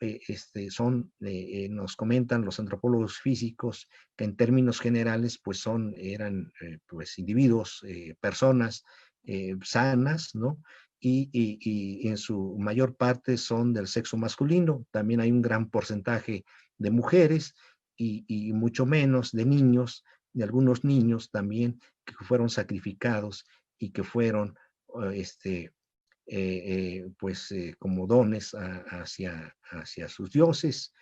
nos comentan los antropólogos físicos que en términos generales pues eran pues individuos, personas sanas, ¿no? Y en su mayor parte son del sexo masculino. También hay un gran porcentaje de mujeres y mucho menos de niños, de algunos niños también que fueron sacrificados y que fueron como dones hacia sus dioses,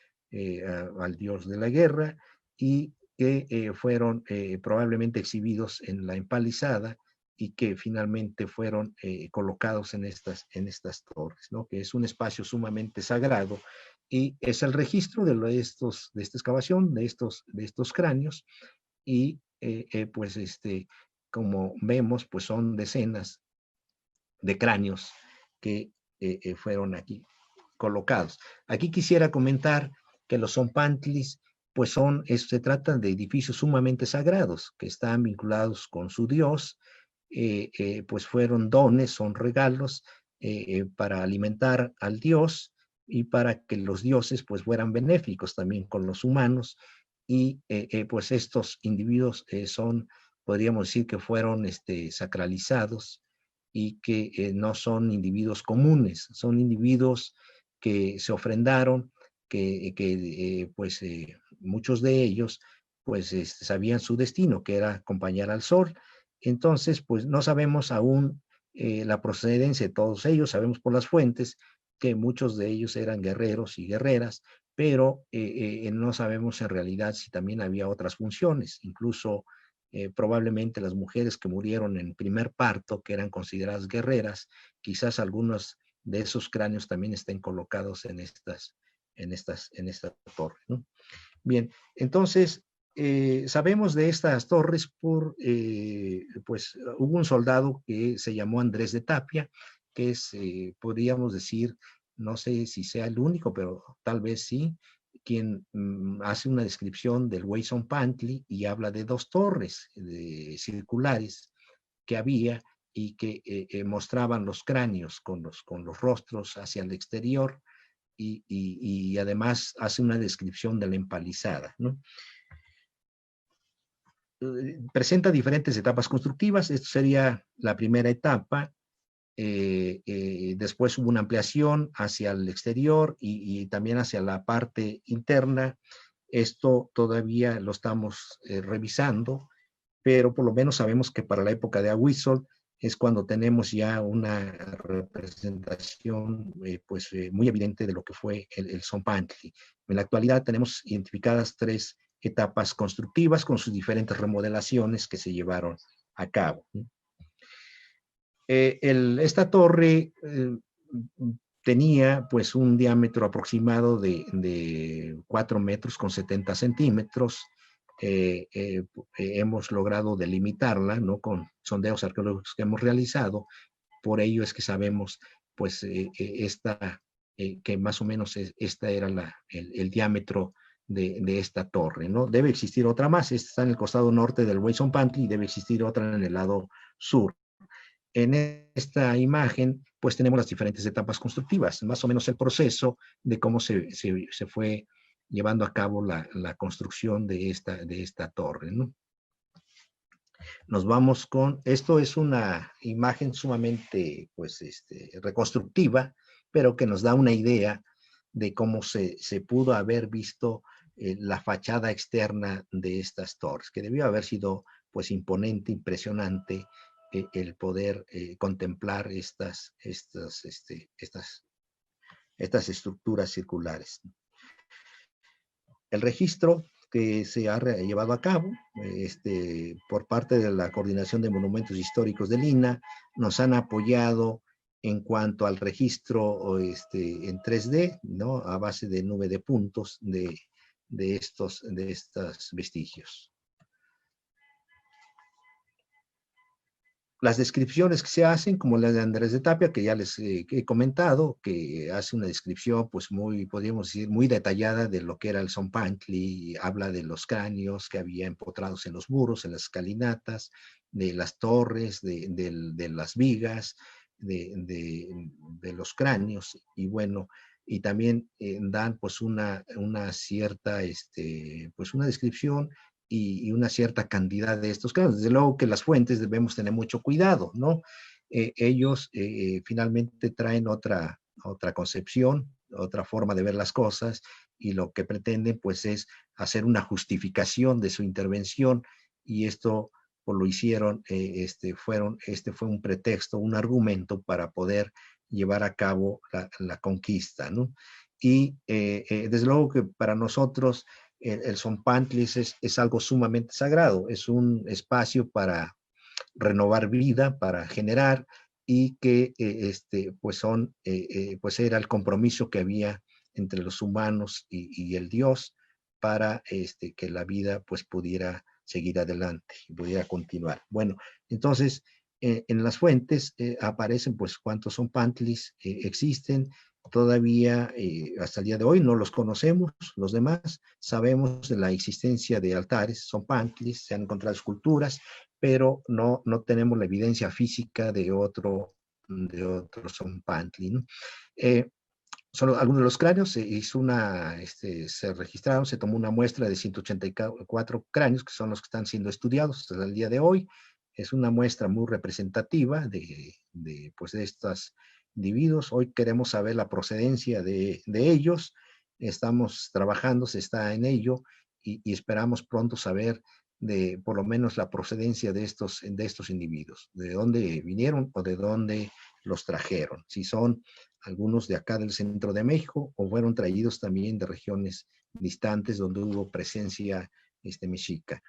al dios de la guerra, y que fueron probablemente exhibidos en la empalizada y que finalmente fueron colocados en estas torres, ¿no? Que es un espacio sumamente sagrado y es el registro de esta excavación, de estos cráneos, y pues como vemos, pues son decenas de cráneos que fueron aquí colocados. Aquí quisiera comentar que los zompantlis, pues se trata de edificios sumamente sagrados, que están vinculados con su dios, pues fueron dones, son regalos para alimentar al dios y para que los dioses pues fueran benéficos también con los humanos, y pues estos individuos podríamos decir que fueron sacralizados y que no son individuos comunes, son individuos que se ofrendaron, pues muchos de ellos pues sabían su destino, que era acompañar al sol. Entonces, pues no sabemos aún la procedencia de todos ellos, sabemos por las fuentes que muchos de ellos eran guerreros y guerreras, pero no sabemos en realidad si también había otras funciones, incluso probablemente las mujeres que murieron en primer parto, que eran consideradas guerreras, quizás algunos de esos cráneos también estén colocados en esta torre, ¿no? Bien, entonces, sabemos de estas torres pues hubo un soldado que se llamó Andrés de Tapia, que podríamos decir, no sé si sea el único, pero tal vez sí, quien hace una descripción del Huey Zompantli y habla de dos torres circulares que había y que mostraban los cráneos con los rostros hacia el exterior, y además hace una descripción de la empalizada, ¿no? Presenta diferentes etapas constructivas. Esto sería la primera etapa. Después hubo una ampliación hacia el exterior y también hacia la parte interna. Esto todavía lo estamos revisando, pero por lo menos sabemos que para la época de Ahuizol es cuando tenemos ya una representación muy evidente de lo que fue el Zompantli. En la actualidad tenemos identificadas 3 etapas constructivas con sus diferentes remodelaciones que se llevaron a cabo. Esta torre tenía pues un diámetro aproximado de 4 metros con 70 centímetros. Hemos logrado delimitarla, ¿no? Con sondeos arqueológicos que hemos realizado. Por ello es que sabemos pues que más o menos esta era el diámetro de esta torre, ¿no? Debe existir otra más. Esta está en el costado norte del Huey Zompantli y debe existir otra en el lado sur. En esta imagen, pues tenemos las diferentes etapas constructivas, más o menos el proceso de cómo se fue llevando a cabo la construcción de esta torre, ¿no? Nos vamos esto es una imagen sumamente, pues, reconstructiva, pero que nos da una idea de cómo se pudo haber visto la fachada externa de estas torres, que debió haber sido, pues, imponente, impresionante, el poder contemplar estas estructuras circulares. El registro que se ha llevado a cabo por parte de la Coordinación de Monumentos Históricos del INAH nos han apoyado en cuanto al registro en 3D, ¿no? A base de nube de puntos de de estos vestigios. Las descripciones que se hacen, como la de Andrés de Tapia, que ya les he comentado, que hace una descripción, pues muy, podríamos decir, muy detallada de lo que era el Zompantli, habla de los cráneos que había empotrados en los muros, en las escalinatas, de las torres, de las vigas, de los cráneos, y bueno, y también dan pues una cierta, pues una descripción y una cierta cantidad de estos casos. Desde luego que las fuentes debemos tener mucho cuidado, ¿no? Ellos finalmente traen otra concepción, otra forma de ver las cosas, y lo que pretenden pues es hacer una justificación de su intervención, y esto pues, lo hicieron, este fue un pretexto, un argumento para poder llevar a cabo la conquista, ¿no? Y desde luego que para nosotros el Zompantli es algo sumamente sagrado, es un espacio para renovar vida, para generar, y que pues era el compromiso que había entre los humanos y el Dios para que la vida pues pudiera seguir adelante, pudiera continuar. Bueno, entonces en las fuentes aparecen pues cuántos Zompantlis existen. Todavía hasta el día de hoy no los conocemos, los demás. Sabemos de la existencia de altares, Zompantlis, se han encontrado esculturas, pero no tenemos la evidencia física de otro Zompantli, ¿no? Solo algunos de los cráneos se hizo se registraron, se tomó una muestra de 184 cráneos, que son los que están siendo estudiados hasta el día de hoy. Es una muestra muy representativa pues de estos individuos. Hoy queremos saber la procedencia de ellos. Estamos trabajando, se está en ello, y esperamos pronto saber por lo menos la procedencia de estos individuos, de dónde vinieron o de dónde los trajeron, si son algunos de acá del centro de México o fueron traídos también de regiones distantes donde hubo presencia mexica.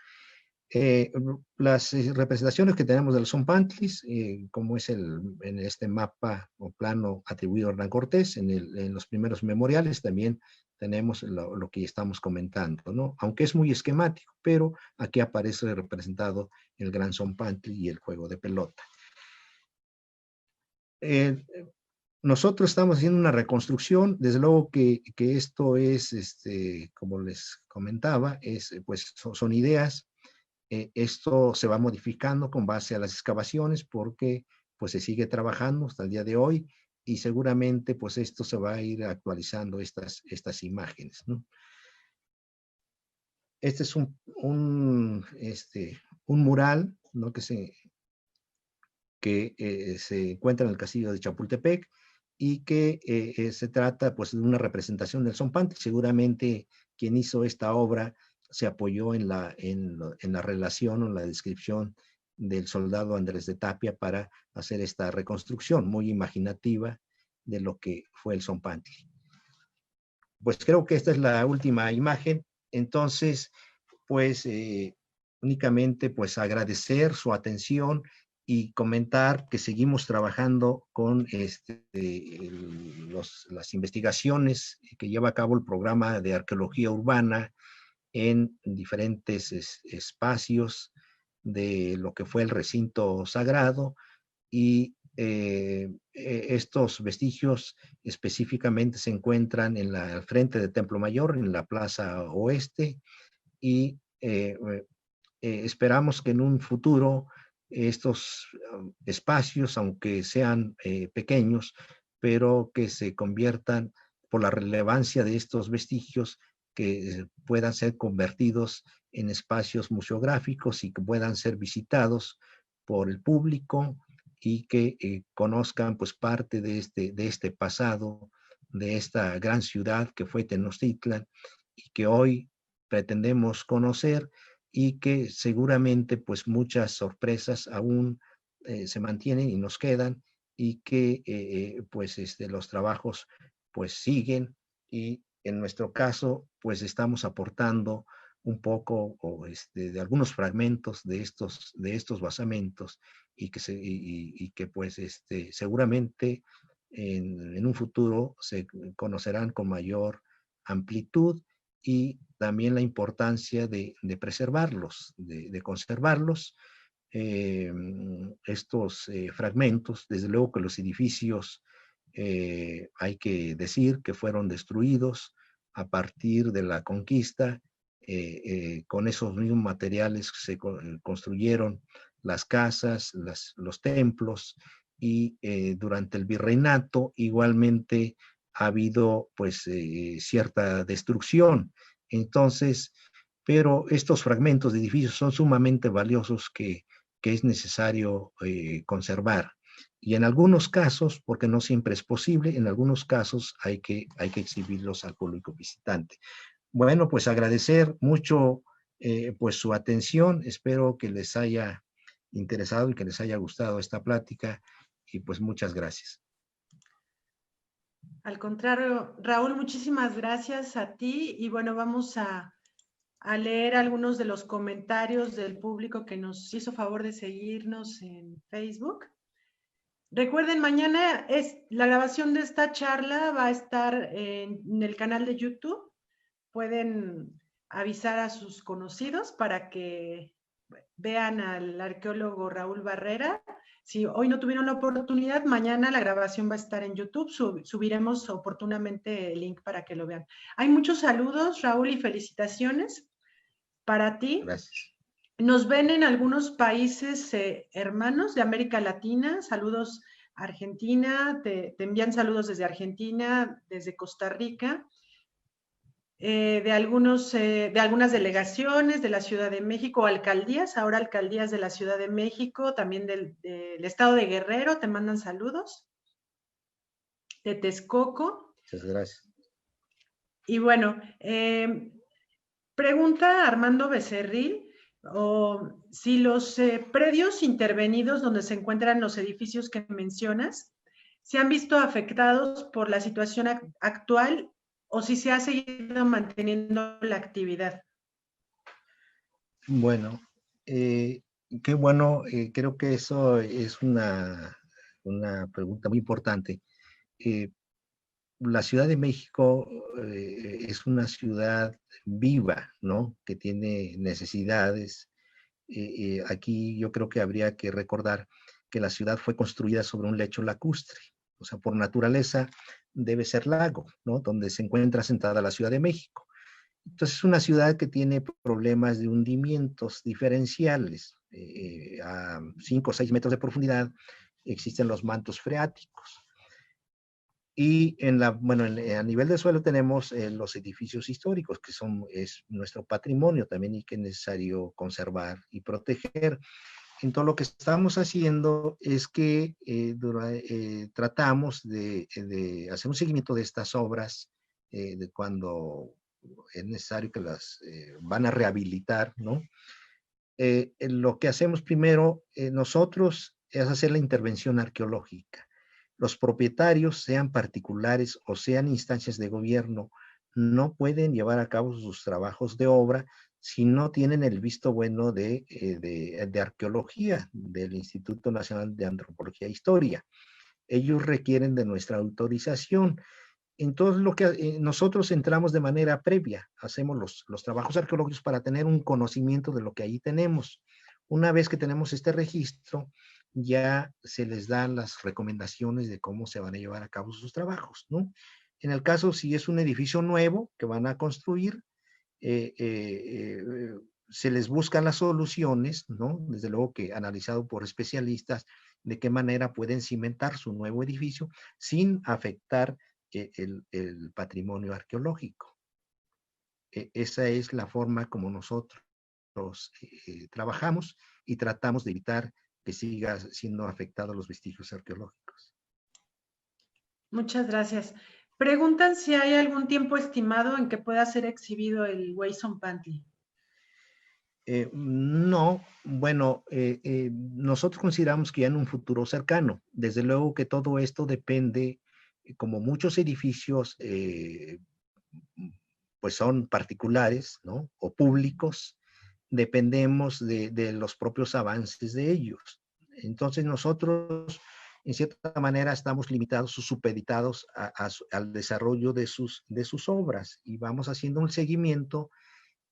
Las representaciones que tenemos de los Zompantlis, como es en este mapa o plano atribuido a Hernán Cortés, en los primeros memoriales también tenemos lo que estamos comentando, ¿no? Aunque es muy esquemático, pero aquí aparece representado el gran Zompantli y el juego de pelota. Nosotros estamos haciendo una reconstrucción, desde luego que esto es, como les comentaba, pues son ideas. Esto se va modificando con base a las excavaciones porque pues se sigue trabajando hasta el día de hoy, y seguramente pues esto se va a ir actualizando estas imágenes, ¿no? Este es un mural, ¿no? que se encuentra en el castillo de Chapultepec, y que se trata pues de una representación del Zompantli. Seguramente quien hizo esta obra se apoyó en la relación o en la descripción del soldado Andrés de Tapia para hacer esta reconstrucción muy imaginativa de lo que fue el Zompantli. Pues creo que esta es la última imagen. Entonces, pues únicamente pues agradecer su atención y comentar que seguimos trabajando con las investigaciones que lleva a cabo el programa de arqueología urbana en diferentes espacios de lo que fue el recinto sagrado, y estos vestigios específicamente se encuentran al frente del Templo Mayor, en la Plaza Oeste, y esperamos que en un futuro estos espacios, aunque sean pequeños, pero que se conviertan, por la relevancia de estos vestigios, que puedan ser convertidos en espacios museográficos y que puedan ser visitados por el público, y que conozcan pues parte de este pasado, de esta gran ciudad que fue Tenochtitlan, y que hoy pretendemos conocer, y que seguramente pues muchas sorpresas aún se mantienen y nos quedan, y que pues los trabajos pues siguen, y en nuestro caso pues estamos aportando un poco de algunos fragmentos de estos basamentos, y que pues seguramente en un futuro se conocerán con mayor amplitud, y también la importancia de preservarlos, de conservarlos. Estos fragmentos, desde luego que los edificios, hay que decir que fueron destruidos a partir de la conquista. Con esos mismos materiales se construyeron las casas, los templos, y durante el virreinato igualmente ha habido pues cierta destrucción. Entonces, pero estos fragmentos de edificios son sumamente valiosos que es necesario conservar. Y en algunos casos, porque no siempre es posible, en algunos casos hay que exhibirlos al público visitante. Bueno, pues agradecer mucho pues su atención. Espero que les haya interesado y que les haya gustado esta plática, y pues muchas gracias. Al contrario, Raúl, muchísimas gracias a ti, y bueno, vamos a leer algunos de los comentarios del público que nos hizo favor de seguirnos en Facebook. Recuerden, mañana la grabación de esta charla va a estar en el canal de YouTube. Pueden avisar a sus conocidos para que vean al arqueólogo Raúl Barrera. Si hoy no tuvieron la oportunidad, mañana la grabación va a estar en YouTube. Subiremos oportunamente el link para que lo vean. Hay muchos saludos, Raúl, y felicitaciones para ti. Gracias. Nos ven en algunos países hermanos de América Latina. Saludos a Argentina. Te envían saludos desde Argentina, desde Costa Rica. De algunas delegaciones de la Ciudad de México, alcaldías, ahora alcaldías de la Ciudad de México, también del estado de Guerrero, te mandan saludos, de Texcoco. Muchas gracias. Y bueno, pregunta Armando Becerril, si los predios intervenidos donde se encuentran los edificios que mencionas, se han visto afectados por la situación actual, o si se ha seguido manteniendo la actividad. Bueno, qué bueno, creo que eso es una pregunta muy importante. La Ciudad de México es una ciudad viva, ¿no? Que tiene necesidades. Aquí yo creo que habría que recordar que la ciudad fue construida sobre un lecho lacustre, o sea, por naturaleza debe ser lago, ¿no? Donde se encuentra sentada la Ciudad de México. Entonces es una ciudad que tiene problemas de hundimientos diferenciales. A 5 o 6 metros de profundidad existen los mantos freáticos. Y a nivel de suelo tenemos los edificios históricos, que es nuestro patrimonio también, y que es necesario conservar y proteger. Entonces lo que estamos haciendo es que tratamos de hacer un seguimiento de estas obras, de cuando es necesario que las van a rehabilitar, ¿no? Lo que hacemos primero nosotros es hacer la intervención arqueológica. Los propietarios, sean particulares o sean instancias de gobierno, no pueden llevar a cabo sus trabajos de obra si no tienen el visto bueno de arqueología del Instituto Nacional de Antropología e Historia. Ellos requieren de nuestra autorización. Entonces, lo que nosotros entramos de manera previa, hacemos los trabajos arqueológicos para tener un conocimiento de lo que ahí tenemos. Una vez que tenemos este registro, ya se les dan las recomendaciones de cómo se van a llevar a cabo sus trabajos, ¿no? En el caso, si es un edificio nuevo que van a construir, se les buscan las soluciones, ¿no? Desde luego que analizado por especialistas, de qué manera pueden cimentar su nuevo edificio sin afectar el patrimonio arqueológico. Esa es la forma como nosotros trabajamos y tratamos de evitar que siga siendo afectados los vestigios arqueológicos. Muchas gracias. Preguntan si hay algún tiempo estimado en que pueda ser exhibido el Weyzontpantli. No, bueno, nosotros consideramos que ya en un futuro cercano. Desde luego que todo esto depende, como muchos edificios, pues son particulares, ¿no? O públicos, dependemos de los propios avances de ellos. Entonces nosotros en cierta manera estamos limitados o supeditados al desarrollo de sus obras, y vamos haciendo un seguimiento,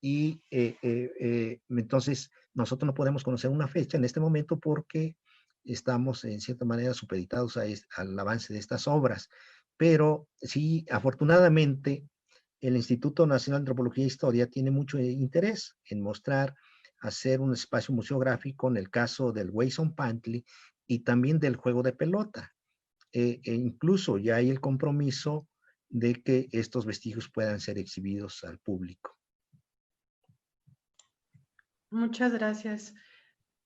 y entonces nosotros no podemos conocer una fecha en este momento porque estamos en cierta manera supeditados al avance de estas obras. Pero sí, afortunadamente, el Instituto Nacional de Antropología e Historia tiene mucho interés en mostrar, hacer un espacio museográfico en el caso del Zompantli y también del juego de pelota. Incluso ya hay el compromiso de que estos vestigios puedan ser exhibidos al público. Muchas gracias.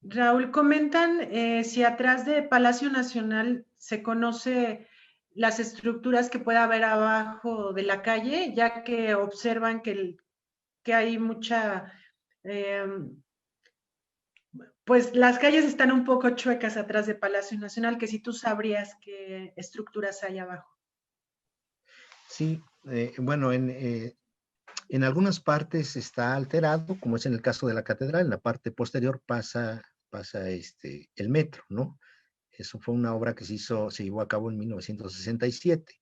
Raúl, comentan si atrás de Palacio Nacional se conoce las estructuras que puede haber abajo de la calle, ya que observan que hay mucha, pues las calles están un poco chuecas atrás de Palacio Nacional, que si tú sabrías qué estructuras hay abajo. Sí, bueno, en algunas partes está alterado, como es en el caso de la catedral. En la parte posterior pasa el metro, ¿no? Eso fue una obra que se llevó a cabo en 1967.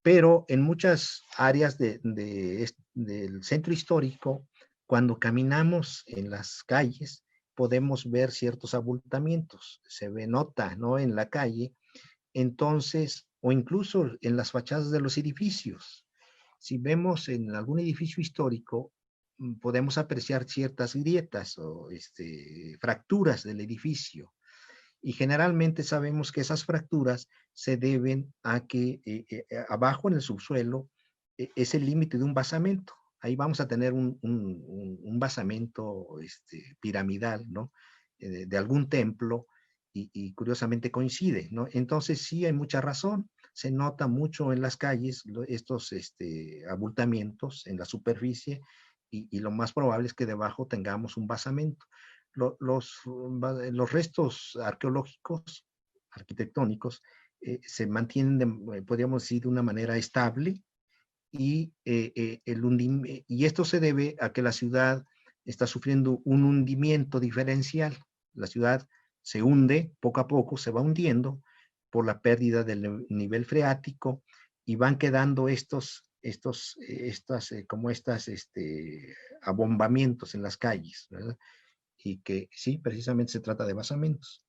Pero en muchas áreas del centro histórico, cuando caminamos en las calles, podemos ver ciertos abultamientos. Se nota, ¿no?, en la calle. Entonces, o incluso en las fachadas de los edificios. Si vemos en algún edificio histórico, podemos apreciar ciertas grietas o fracturas del edificio. Y generalmente sabemos que esas fracturas se deben a que abajo en el subsuelo es el límite de un basamento. Ahí vamos a tener un basamento piramidal, ¿no? De algún templo, y curiosamente coincide, ¿no? Entonces sí hay mucha razón. Se nota mucho en las calles estos abultamientos en la superficie, y lo más probable es que debajo tengamos un basamento. Los restos arqueológicos, arquitectónicos, se mantienen, podríamos decir, de una manera estable, y esto se debe a que la ciudad está sufriendo un hundimiento diferencial. La ciudad se hunde poco a poco, se va hundiendo por la pérdida del nivel freático, y van quedando abombamientos en las calles, ¿verdad? Y que sí, precisamente se trata de basamentos.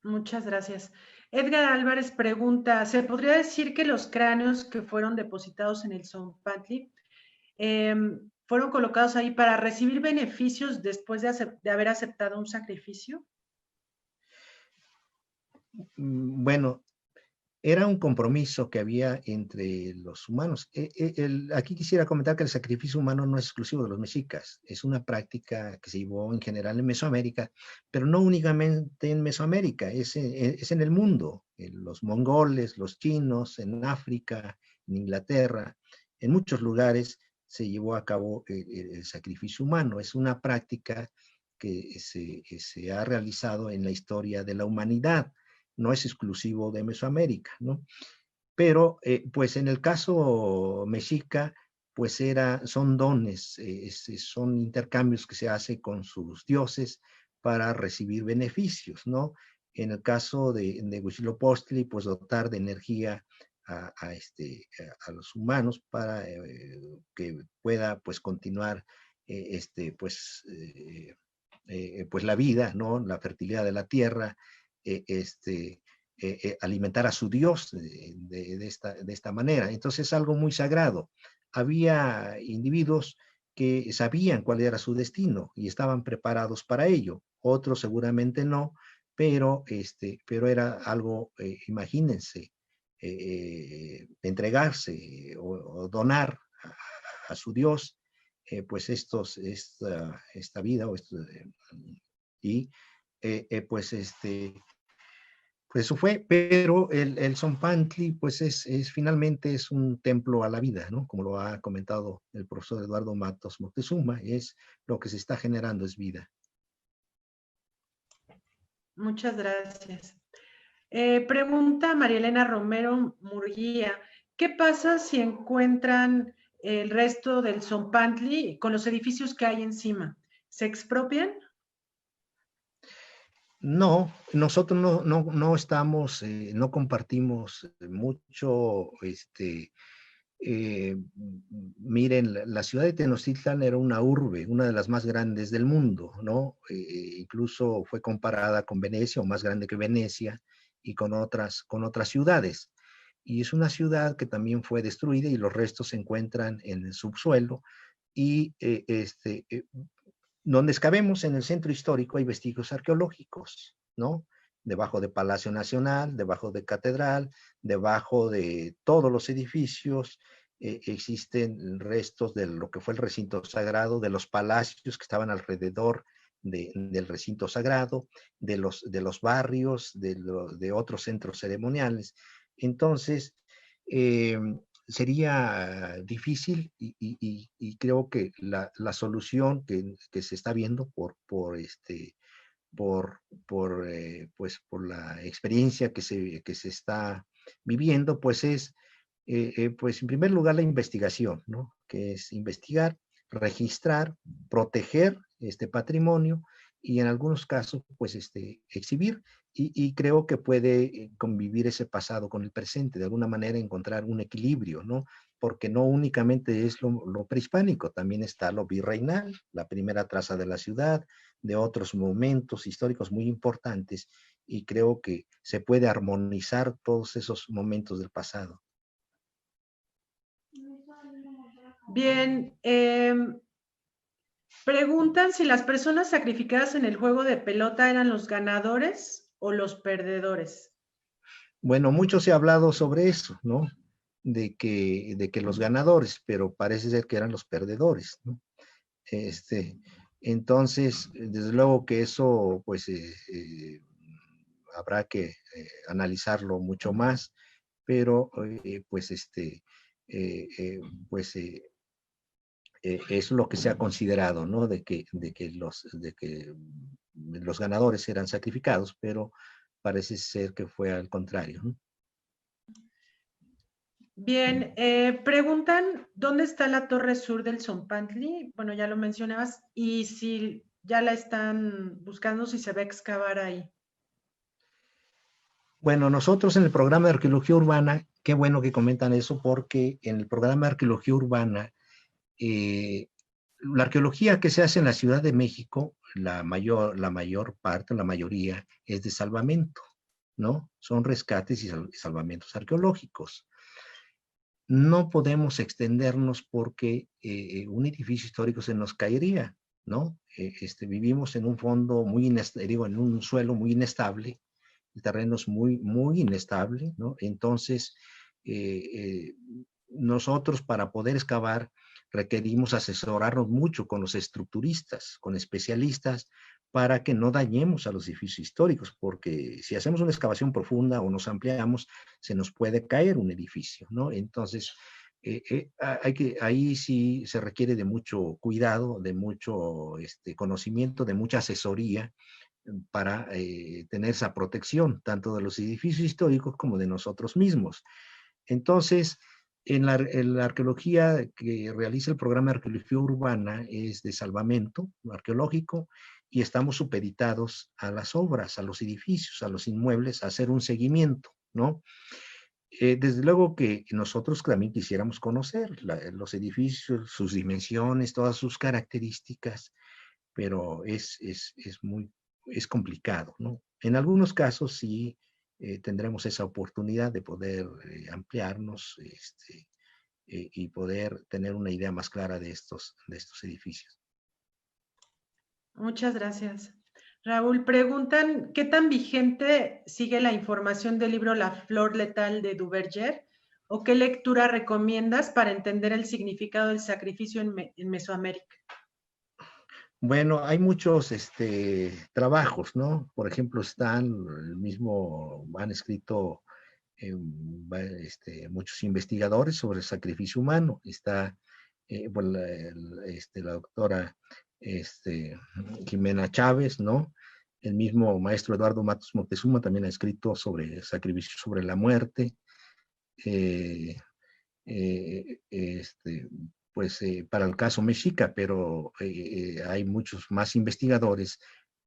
Muchas gracias. Edgar Álvarez pregunta, ¿se podría decir que los cráneos que fueron depositados en el Zompantli fueron colocados ahí para recibir beneficios después de haber aceptado un sacrificio? Bueno, era un compromiso que había entre los humanos. Aquí quisiera comentar que el sacrificio humano no es exclusivo de los mexicas. Es una práctica que se llevó en general en Mesoamérica, pero no únicamente en Mesoamérica, es en el mundo. Los mongoles, los chinos, en África, en Inglaterra, en muchos lugares se llevó a cabo el sacrificio humano. Es una práctica que se ha realizado en la historia de la humanidad. No es exclusivo de Mesoamérica, ¿no? Pero, pues en el caso mexica, pues son dones, son intercambios que se hace con sus dioses para recibir beneficios, ¿no? En el caso de Huitzilopochtli, pues dotar de energía a los humanos para que pueda, pues, continuar pues la vida, ¿no? La fertilidad de la tierra, alimentar a su Dios de esta manera. Entonces es algo muy sagrado. Había individuos que sabían cuál era su destino y estaban preparados para ello. Otros seguramente no, pero era algo, imagínense, entregarse o donar a su Dios, pues esta vida, y pues pues eso fue. Pero el Zompantli, pues finalmente es un templo a la vida, ¿no? Como lo ha comentado el profesor Eduardo Matos Moctezuma, es lo que se está generando, es vida. Muchas gracias. Pregunta María Elena Romero Murguía, ¿qué pasa si encuentran el resto del Zompantli con los edificios que hay encima? ¿Se expropian? No, nosotros no estamos, no compartimos mucho, miren, la ciudad de Tenochtitlan era una urbe, una de las más grandes del mundo, ¿no? Incluso fue comparada con Venecia, o más grande que Venecia, y con otras ciudades. Y es una ciudad que también fue destruida y los restos se encuentran en el subsuelo. Y donde excavemos en el centro histórico hay vestigios arqueológicos, ¿no? Debajo de Palacio Nacional, debajo de Catedral, debajo de todos los edificios, existen restos de lo que fue el recinto sagrado, de los palacios que estaban alrededor del recinto sagrado, de los barrios, de otros centros ceremoniales. Entonces, eh, sería difícil y creo que la solución que se está viendo pues, por la experiencia que se está viviendo, pues es, pues en primer lugar la investigación, ¿no? Que es investigar, registrar, proteger este patrimonio y en algunos casos, pues exhibir y creo que puede convivir ese pasado con el presente, de alguna manera encontrar un equilibrio, ¿no? Porque no únicamente es lo prehispánico, también está lo virreinal, la primera traza de la ciudad, de otros momentos históricos muy importantes, y creo que se puede armonizar todos esos momentos del pasado. Bien, preguntan si las personas sacrificadas en el juego de pelota eran los ganadores o los perdedores. Bueno, mucho se ha hablado sobre eso, ¿no? De que los ganadores, pero parece ser que eran los perdedores, ¿no? Entonces, desde luego que eso, pues, habrá que analizarlo mucho más, pero, pues, eh, eh, pues, es lo que se ha considerado, ¿no? De que los ganadores eran sacrificados, pero parece ser que fue al contrario, ¿no? Bien, preguntan dónde está la torre sur del Zompantli. Bueno, ya lo mencionabas, y si ya la están buscando, si se va a excavar ahí. Bueno, nosotros en el programa de arqueología urbana, qué bueno que comentan eso, porque en el programa de arqueología urbana, la arqueología que se hace en la Ciudad de México, la mayor parte, la mayoría, es de salvamento, ¿no? Son rescates y salvamentos arqueológicos. No podemos extendernos porque un edificio histórico se nos caería, ¿no? Vivimos en un fondo muy inestable, digo, en un suelo muy inestable, el terreno es muy inestable, ¿no? Entonces, eh, eh, nosotros para poder excavar requerimos asesorarnos mucho con los estructuristas, con especialistas, para que no dañemos a los edificios históricos, porque si hacemos una excavación profunda o nos ampliamos, se nos puede caer un edificio, ¿no? Entonces, ahí sí se requiere de mucho cuidado, de mucho conocimiento, de mucha asesoría para tener esa protección, tanto de los edificios históricos como de nosotros mismos. Entonces, en la arqueología que realiza el programa de arqueología urbana es de salvamento arqueológico y estamos supeditados a las obras, a los edificios, a los inmuebles, a hacer un seguimiento, ¿no? Desde luego que nosotros también quisiéramos conocer los edificios, sus dimensiones, todas sus características, pero es complicado, ¿no? En algunos casos sí tendremos esa oportunidad de poder ampliarnos y poder tener una idea más clara de estos edificios. Muchas gracias. Raúl, preguntan, ¿qué tan vigente sigue la información del libro La flor letal de Duverger? ¿O qué lectura recomiendas para entender el significado del sacrificio en Mesoamérica? Bueno, hay muchos trabajos, ¿no? Por ejemplo, el mismo, han escrito muchos investigadores sobre el sacrificio humano. Está bueno, la doctora Jimena Chávez, ¿no? El mismo maestro Eduardo Matos Moctezuma también ha escrito sobre el sacrificio sobre la muerte. Eh, pues para el caso mexica, pero hay muchos más investigadores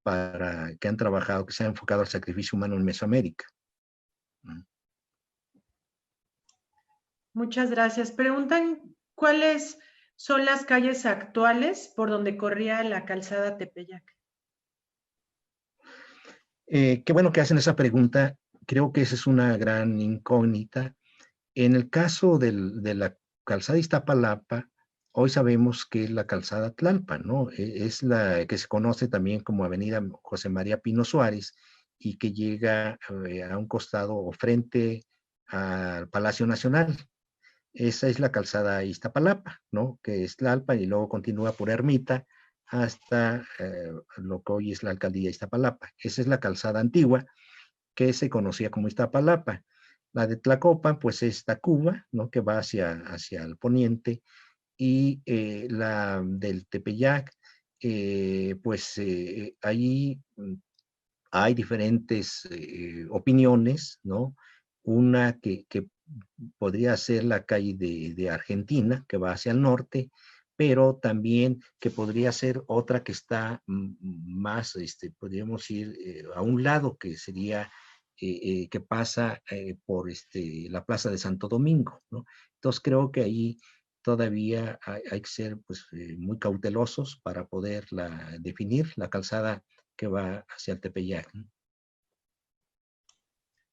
que han trabajado, que se han enfocado al sacrificio humano en Mesoamérica. Muchas gracias. Preguntan cuáles son las calles actuales por donde corría la calzada Tepeyac. Qué bueno que hacen esa pregunta. Creo que esa es una gran incógnita. En el caso de la calzada Iztapalapa, hoy sabemos que es la calzada Tlalpan, ¿no? Es la que se conoce también como Avenida José María Pino Suárez y que llega a un costado o frente al Palacio Nacional. Esa es la calzada Iztapalapa, ¿no? Que es Tlalpan y luego continúa por Ermita hasta lo que hoy es la alcaldía de Iztapalapa. Esa es la calzada antigua que se conocía como Iztapalapa. La de Tlacopan, pues es Tacuba, ¿no? Que va hacia el poniente, y la del Tepeyac, pues ahí hay diferentes opiniones, ¿no? Una que podría ser la calle de Argentina, que va hacia el norte, pero también que podría ser otra que está más, podríamos ir a un lado, que sería que pasa por la Plaza de Santo Domingo, ¿no? Entonces creo que ahí todavía hay que ser pues, muy cautelosos para poderla definir, la calzada que va hacia el Tepeyac.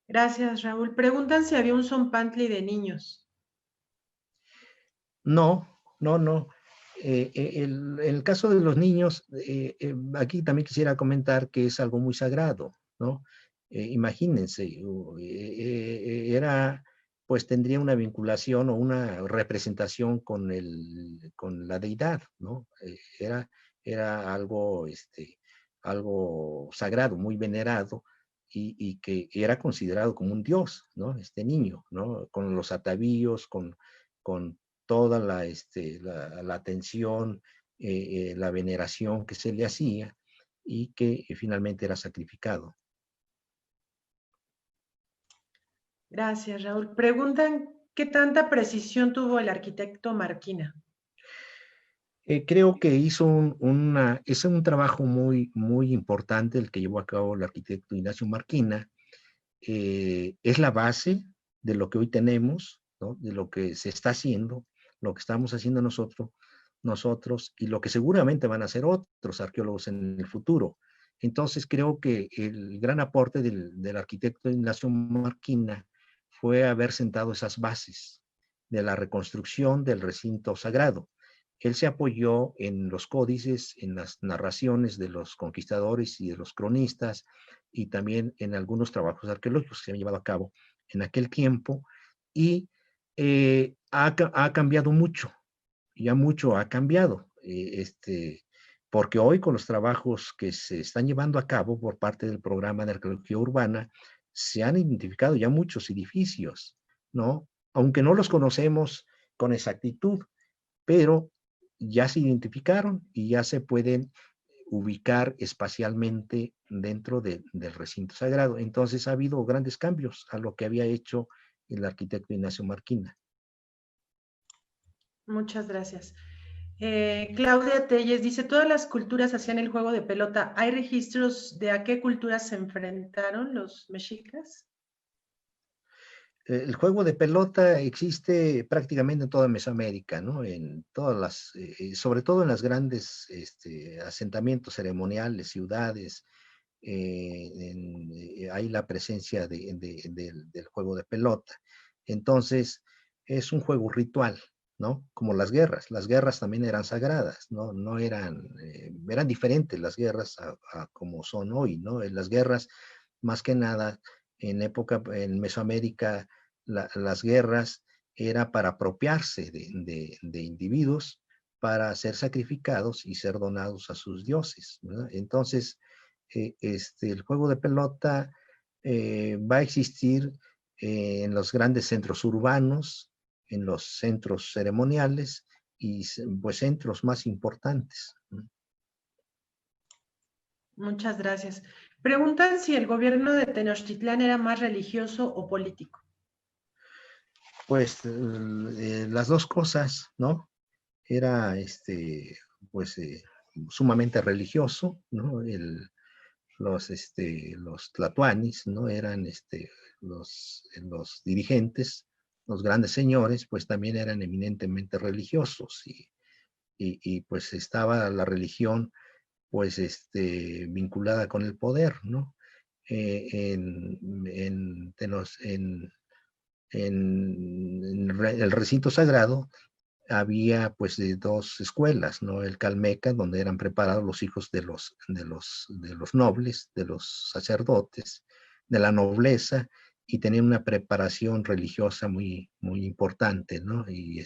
Gracias, Raúl. Preguntan si había un zompantli de niños. No, no, no. El caso de los niños, aquí también quisiera comentar que es algo muy sagrado, ¿no? Imagínense, pues tendría una vinculación o una representación con la deidad, ¿no? Era algo, algo sagrado, muy venerado, y que era considerado como un dios, ¿no? Este niño, ¿no? Con los atavíos, con toda la atención, la veneración que se le hacía, y que finalmente era sacrificado. Gracias, Raúl. Preguntan qué tanta precisión tuvo el arquitecto Marquina. Creo que es un trabajo muy, muy importante el que llevó a cabo el arquitecto Ignacio Marquina. Es la base de lo que hoy tenemos, ¿no? De lo que se está haciendo, lo que estamos haciendo nosotros y lo que seguramente van a hacer otros arqueólogos en el futuro. Entonces creo que el gran aporte del arquitecto Ignacio Marquina fue haber sentado esas bases de la reconstrucción del recinto sagrado. Él se apoyó en los códices, en las narraciones de los conquistadores y de los cronistas, y también en algunos trabajos arqueológicos que se han llevado a cabo en aquel tiempo, y ha cambiado mucho, ya mucho ha cambiado, porque hoy con los trabajos que se están llevando a cabo por parte del programa de arqueología urbana, se han identificado ya muchos edificios, ¿no? Aunque no los conocemos con exactitud, pero ya se identificaron y ya se pueden ubicar espacialmente dentro del recinto sagrado. Entonces ha habido grandes cambios a lo que había hecho el arquitecto Ignacio Marquina. Muchas gracias. Claudia Telles dice, todas las culturas hacían el juego de pelota. ¿Hay registros de a qué culturas se enfrentaron los mexicas? El juego de pelota existe prácticamente en toda Mesoamérica, ¿no? En todas sobre todo en las grandes asentamientos ceremoniales, ciudades, hay la presencia del juego de pelota. Entonces, es un juego ritual, ¿no? Como las guerras también eran sagradas, ¿no? No eran diferentes las guerras a como son hoy, ¿no? Las guerras, más que nada, en Mesoamérica, las guerras era para apropiarse de individuos para ser sacrificados y ser donados a sus dioses, ¿verdad? Entonces, el juego de pelota va a existir en los grandes centros urbanos, en los centros ceremoniales y pues centros más importantes. Muchas gracias. Preguntan si el gobierno de Tenochtitlán era más religioso o político. Pues las dos cosas, ¿no? Era pues sumamente religioso, ¿no? los tlatoanis, ¿no? Eran los dirigentes, los grandes señores, pues también eran eminentemente religiosos y pues estaba la religión pues vinculada con el poder, ¿no? En el recinto sagrado había pues dos escuelas, ¿no? El Calmeca, donde eran preparados los hijos de los nobles, de los sacerdotes, de la nobleza, y tenían una preparación religiosa muy, muy importante, ¿no? Y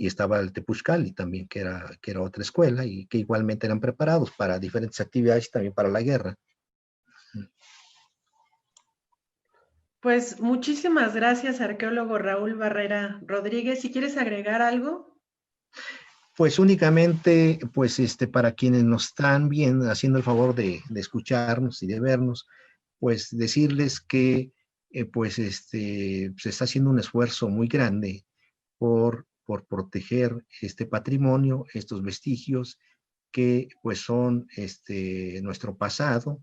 estaba el Tepuzcali también, que era otra escuela, y que igualmente eran preparados para diferentes actividades y también para la guerra. Pues muchísimas gracias, arqueólogo Raúl Barrera Rodríguez. Si quieres agregar algo. Pues únicamente, pues para quienes nos están viendo, haciendo el favor de escucharnos y de vernos, pues decirles que pues se está haciendo un esfuerzo muy grande por proteger este patrimonio, estos vestigios que pues son nuestro pasado,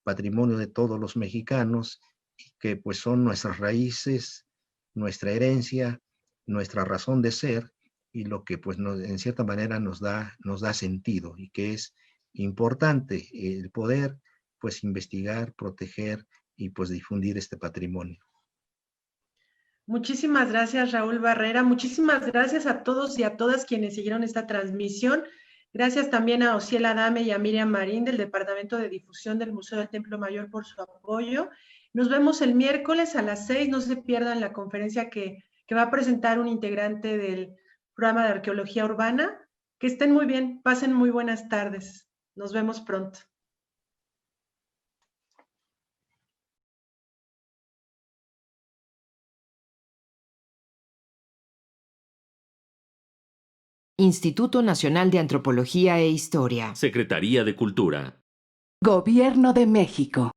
patrimonio de todos los mexicanos, y que pues son nuestras raíces, nuestra herencia, nuestra razón de ser, y lo que pues en cierta manera nos da sentido, y que es importante el poder pues investigar, proteger y pues difundir este patrimonio. Muchísimas gracias, Raúl Barrera. Muchísimas gracias a todos y a todas quienes siguieron esta transmisión. Gracias también a Ociel Adame y a Miriam Marín del Departamento de Difusión del Museo del Templo Mayor por su apoyo. Nos vemos el miércoles a las 6. No se pierdan la conferencia que va a presentar un integrante del programa de Arqueología Urbana. Que estén muy bien, pasen muy buenas tardes. Nos vemos pronto. Instituto Nacional de Antropología e Historia. Secretaría de Cultura. Gobierno de México.